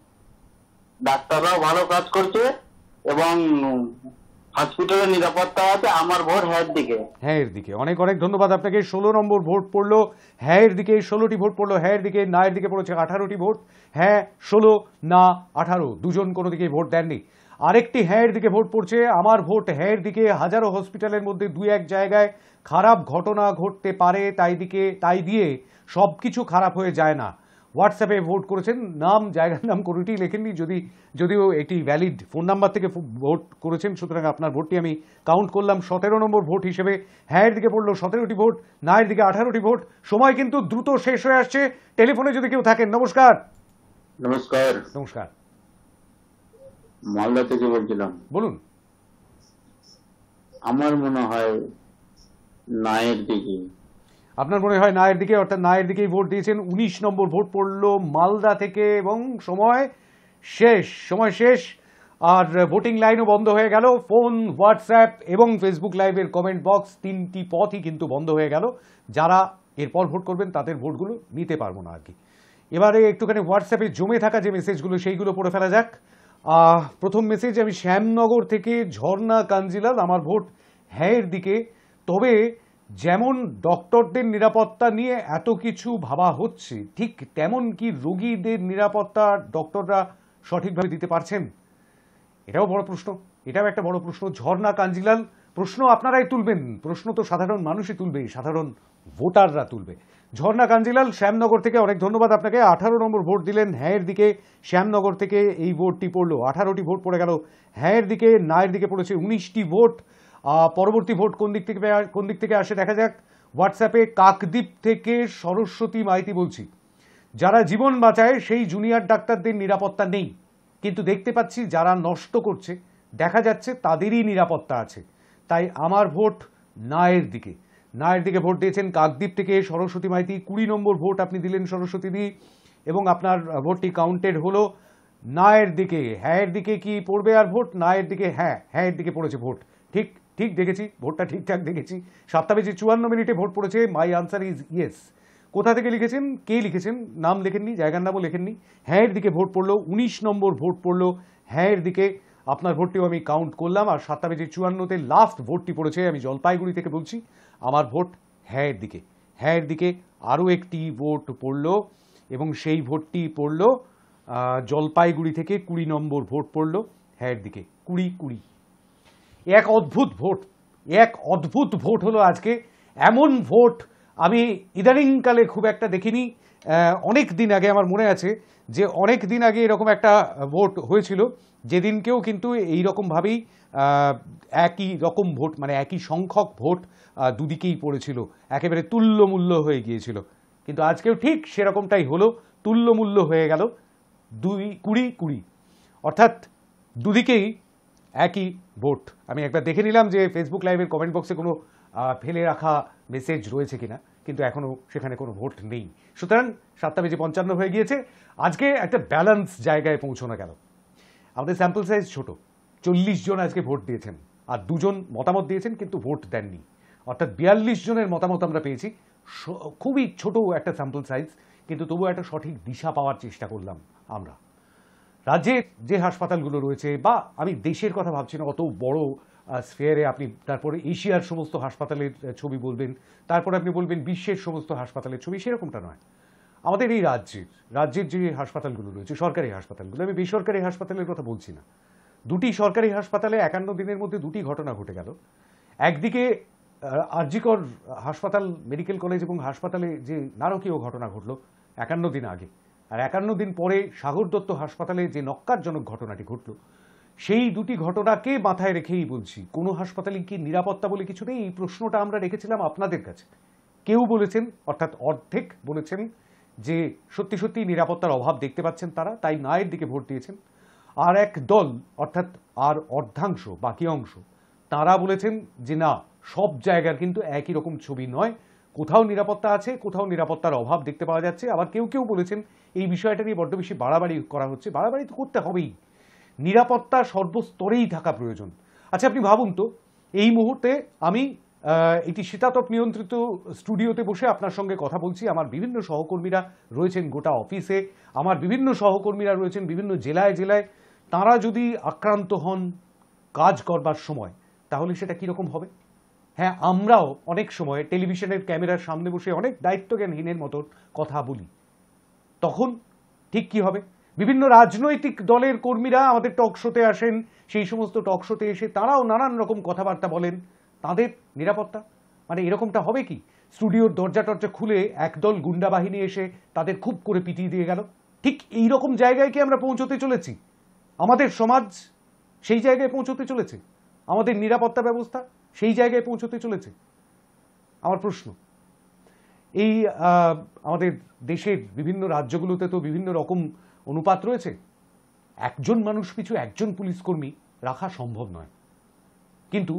ডাক্তাররাও ভালো কাজ করছে এবং হসপিটালের নিরাপত্তা আছে। আমার ভোট হ্যাঁয়ের দিকে। হ্যাঁয়ের দিকে, অনেক অনেক ধন্যবাদ আপনাকে। 16 নম্বর ভোট পড়লো হ্যাঁয়ের দিকে। 16টি ভোট পড়লো হ্যাঁয়ের দিকে। নায়ের দিকে পড়েছে 18টি ভোট। হ্যাঁ 16, না 18, দুজন কোনো দিকেই ভোট দেননি। আরেকটি হ্যাঁয়ের দিকে ভোট পড়ছে। আমার ভোট হ্যাঁয়ের দিকে। হাজারো হসপিটালের মধ্যে 2-1 জায়গায় খারাপ ঘটনা ঘটতে পারে, তাই দিয়ে সবকিছু খারাপ হয়ে যায় না। হোয়াটসঅ্যাপে ভোট করেছেন, নাম জায়গার নাম কোনোটি লেখেননি, যদিও এটি ভ্যালিড ফোন নাম্বার থেকে ভোট করেছেন, সুতরাং আপনার ভোটটি আমি কাউন্ট করলাম 17 নম্বর ভোট হিসেবে। হ্যাঁ এর দিকে পড়লো 17টি ভোট, না এর দিকে 18টি ভোট। সময় কিন্তু দ্রুত শেষ হয়ে আসছে। টেলিফোনে যদি কেউ থাকেন, নমস্কার। নমস্কার, নমস্কার, মালদা থেকে বলছিলাম। বলুন। আমার মনে হয় নায়ের দিকে। আপনার মনে হয় নায়ের দিকে, অর্থাৎ নায়ের দিকেই ভোট দিয়েছেন। 19 নম্বর ভোট পড়লো মালদা থেকে এবং সময় শেষ। আর ভোটিং লাইনও বন্ধ হয়ে গেল। ফোন, হোয়াটসঅ্যাপ এবং ফেসবুক লাইভের কমেন্ট বক্স, তিনটি পথই কিন্তু বন্ধ হয়ে গেল। যারা এরপর ভোট করবেন তাদের ভোটগুলো নিতে পারবো না আর কি। এবারে একটুখানি হোয়াটসঅ্যাপে জমে থাকা যে মেসেজগুলো সেইগুলো পড়ে ফেলা যাক। প্রথম মেসেজ, আমি শ্যামনগর থেকে ঝর্ণা কাঞ্জিলাল, আমার ভোট হ্যাঁ এর দিকে। তবে যেমন ডক্টরদের নিরাপত্তা নিয়ে এত কিছু ভাবা হচ্ছে, ঠিক তেমন কি রোগীদের নিরাপত্তা ডক্টররা সঠিকভাবে দিতে পারছেন? এটাও বড় প্রশ্ন, এটাও একটা বড় প্রশ্ন। ঝর্ণা কাঞ্জিলাল, প্রশ্ন আপনারাই তুলবেন, প্রশ্ন তো সাধারণ মানুষই তুলবে, সাধারণ ভোটাররা তুলবে। ঝর্ণা কাঞ্জিলাল শ্যামনগর থেকে, অনেক ধন্যবাদ আপনাকে। 18 নম্বর ভোট দিলেন হ্যাঁ এর দিকে। শ্যামনগর থেকে এই ভোটটি পড়লো, 18টি ভোট পড়ে গেল হ্যাঁ এর দিকে, না এর দিকে পড়েছে 19টি ভোট। পরবর্তী ভোট কোন দিক থেকে আসে দেখা যাক। হোয়াটসঅ্যাপে কাকদ্বীপ থেকে সরস্বতী মাইতি বলছি, যারা জীবন বাঁচায় সেই জুনিয়র ডাক্তারদের নিরাপত্তা নেই, কিন্তু দেখতে পাচ্ছি যারা নষ্ট করছে দেখা যাচ্ছে তাদেরই নিরাপত্তা আছে, তাই আমার ভোট নায়ের দিকে। নায়ের দিকে ভোট দিয়েছেন কাকদ্বীপ থেকে সরস্বতী মাইতি। 20 নম্বর ভোট আপনি দিলেন সরস্বতী দি, এবং আপনার ভোটটি কাউন্টেড হলো নায়ের দিকে। হ্যাঁ এর দিকে কি পড়বে আর ভোট? নায়ের দিকে, হ্যাঁ এর দিকে পড়েছে ভোট। ঠিক দেখেছি, ভোটটা ঠিকঠাক দেখেছি। 7:54 ভোট পড়েছে। মাই আনসার ইজ ইয়েস। কোথা থেকে লিখেছেন, কে লিখেছেন, নাম লেখেননি, জায়গার নামও লেখেননি। হ্যাঁ এর দিকে ভোট পড়লো, 19 নম্বর ভোট পড়লো হ্যাঁ এর দিকে। আপনার ভোটটিও আমি কাউন্ট করলাম। আর 7:54 লাস্ট ভোটটি পড়েছে, আমি জলপাইগুড়ি থেকে বলছি, আমার ভোট হ্যাঁ এর দিকে। হ্যাঁ এর দিকে আরও একটি ভোট পড়লো এবং সেই ভোটটি পড়লো জলপাইগুড়ি থেকে। 20 নম্বর ভোট পড়লো হ্যাঁ এর দিকে। 20। এক অদ্ভুত ভোট হলো আজকে। এমন ভোট আমি ইদানিংকালে খুব একটা দেখিনি। অনেক দিন আগে আমার মনে আছে যে অনেক দিন আগে এরকম একটা ভোট হয়েছিল, যেদিনকেও কিন্তু এইরকমভাবেই একই রকম ভোট, মানে একই সংখ্যক ভোট দুদিকেই পড়েছিল, একেবারে তুল্যমূল্য হয়ে গিয়েছিল। কিন্তু আজকেও ঠিক সেরকমটাই হলো, তুল্যমূল্য হয়ে গেল 20-20, অর্থাৎ দুদিকেই একই ভোট। আমি একবার দেখে নিলাম যে ফেসবুক লাইভের কমেন্ট বক্সে কোনো ফেলে রাখা মেসেজ রয়েছে কিনা, কিন্তু এখনও সেখানে কোনো ভোট নেই। সুতরাং 7:55 হয়ে গিয়েছে। আজকে একটা ব্যালেন্স জায়গায় পৌঁছানো গেল। আমাদের স্যাম্পল সাইজ ছোট, 40 জন আজকে ভোট দিয়েছেন, আর 2 জন মতামত দিয়েছেন কিন্তু ভোট দেননি, অর্থাৎ 42 জনের মতামত আমরা পেয়েছি। খুবই ছোট একটা স্যাম্পল সাইজ, কিন্তু তবুও একটা সঠিক দিশা পাওয়ার চেষ্টা করলাম আমরা। রাজ্যের যে হাসপাতালগুলো রয়েছে, বা আমি দেশের কথা ভাবছি না, অত বড় স্ফেয়ারে আপনি তারপরে এশিয়ার সমস্ত হাসপাতালের ছবি বলবেন, তারপরে আপনি বলবেন বিশ্বের সমস্ত হাসপাতালের ছবি, সেরকমটা নয়। আমাদের এই রাজ্যের যে হাসপাতালগুলো রয়েছে, সরকারি হাসপাতালগুলো, আমি বেসরকারি হাসপাতালের কথা বলছি না। 2টি সরকারি হাসপাতালে 51 দিনের মধ্যে 2টি ঘটনা ঘটে গেল। একদিকে আরজিকর হাসপাতাল, মেডিকেল কলেজ এবং হাসপাতালে যে নারকীয় ঘটনা ঘটল 51 দিন আগে, আর 51 দিন পরে সাগর দত্ত হাসপাতালে যে নক্কারজনক ঘটনাটি ঘটল, সেই 2টি ঘটনাকে মাথায় রেখেই বলছি, কোনো হাসপাতালে কি নিরাপত্তা বলে কিছু নেই? এই প্রশ্নটা আমরা রেখেছিলাম আপনাদের কাছে। কেউ বলেছেন, অর্থাৎ অর্ধেক বলেছেন যে সত্যি সত্যি নিরাপত্তার অভাব দেখতে পাচ্ছেন তারা, তাই নায়ের দিকে ভোট দিয়েছেন। আর এক দল, অর্থাৎ আর অর্ধাংশ, বাকি অংশ, তারা বলেছেন যে না, সব জায়গার কিন্তু একই রকম ছবি নয়, কোথাও নিরাপত্তা আছে, কোথাও নিরাপত্তার অভাব দেখতে পাওয়া যাচ্ছে। আবার কেউ বলেছেন এই বিষয়টা নিয়ে বড্ড বেশি বাড়াবাড়ি করা হচ্ছে। বাড়াবাড়ি তো করতে হবেই, নিরাপত্তা সর্বস্তরেই থাকা প্রয়োজন। আচ্ছা আপনি ভাবুন তো, এই মুহূর্তে আমি একটি শীতাতপ নিয়ন্ত্রিত স্টুডিওতে বসে আপনার সঙ্গে কথা বলছি, আমার বিভিন্ন সহকর্মীরা রয়েছেন গোটা অফিসে, আমার বিভিন্ন সহকর্মীরা রয়েছেন বিভিন্ন জেলায়। তারা যদি আক্রান্ত হন কাজ করবার সময়, তাহলে সেটা কীরকম হবে? হ্যাঁ, আমরাও অনেক সময় টেলিভিশনের ক্যামেরার সামনে বসে অনেক দায়িত্বজ্ঞানহীনের মতো কথা বলি, তখন ঠিক কি হবে? বিভিন্ন রাজনৈতিক দলের কর্মীরা আমাদের টক শোতে আসেন, সেই সমস্ত টক শোতে এসে তারাও নানান রকম কথাবার্তা বলেন। তাদের নিরাপত্তা মানে এরকমটা হবে কি? স্টুডিওর দরজা টরজা খুলে একদল গুন্ডা বাহিনী এসে তাদের খুব করে পিটিয়ে দিয়ে গেল। ঠিক এই রকম জায়গায় কি আমরা পৌঁছতে চলেছি? আমাদের সমাজ সেই জায়গায় পৌঁছতে চলেছে? আমাদের নিরাপত্তা ব্যবস্থা সেই জায়গায় পৌঁছতে চলেছে? আমার প্রশ্ন। এই আমাদের দেশের বিভিন্ন রাজ্যগুলোতে তো বিভিন্ন রকম অনুপাত রয়েছে। একজন মানুষ পিছু একজন পুলিশ কর্মী রাখা সম্ভব নয়, কিন্তু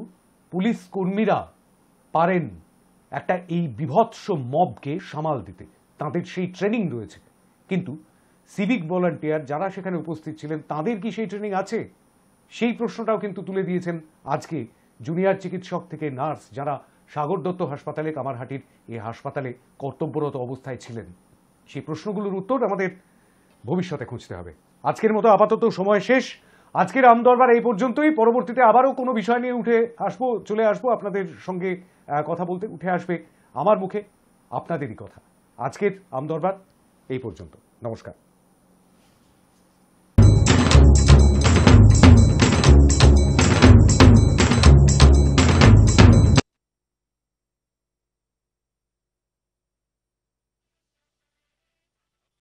পুলিশ কর্মীরা পারেন একটা এই বিভৎস মবকে সামাল দিতে, তাদের সেই ট্রেনিং রয়েছে। কিন্তু সিভিক ভলান্টিয়ার যারা সেখানে উপস্থিত ছিলেন তাদের কি সেই ট্রেনিং আছে? সেই প্রশ্নটাও কিন্তু তুলে দিয়েছেন আজকে জুনিয়র চিকিৎসক থেকে নার্স যারা সাগর দত্ত হাসপাতালে, কামারহাটির এই হাসপাতালে কর্তব্যরত অবস্থায় ছিলেন। সেই প্রশ্নগুলোর উত্তর আমাদের ভবিষ্যতে খুঁজতে হবে। আজকের মতো আপাতত সময় শেষ। আজকের আমদরবার এই পর্যন্তই। পরবর্তীতে আবারও কোনো বিষয় নিয়ে চলে আসবো আপনাদের সঙ্গে কথা বলতে। উঠে আসবে আমার মুখে আপনাদেরই কথা। আজকের আমদরবার এই পর্যন্ত। নমস্কার।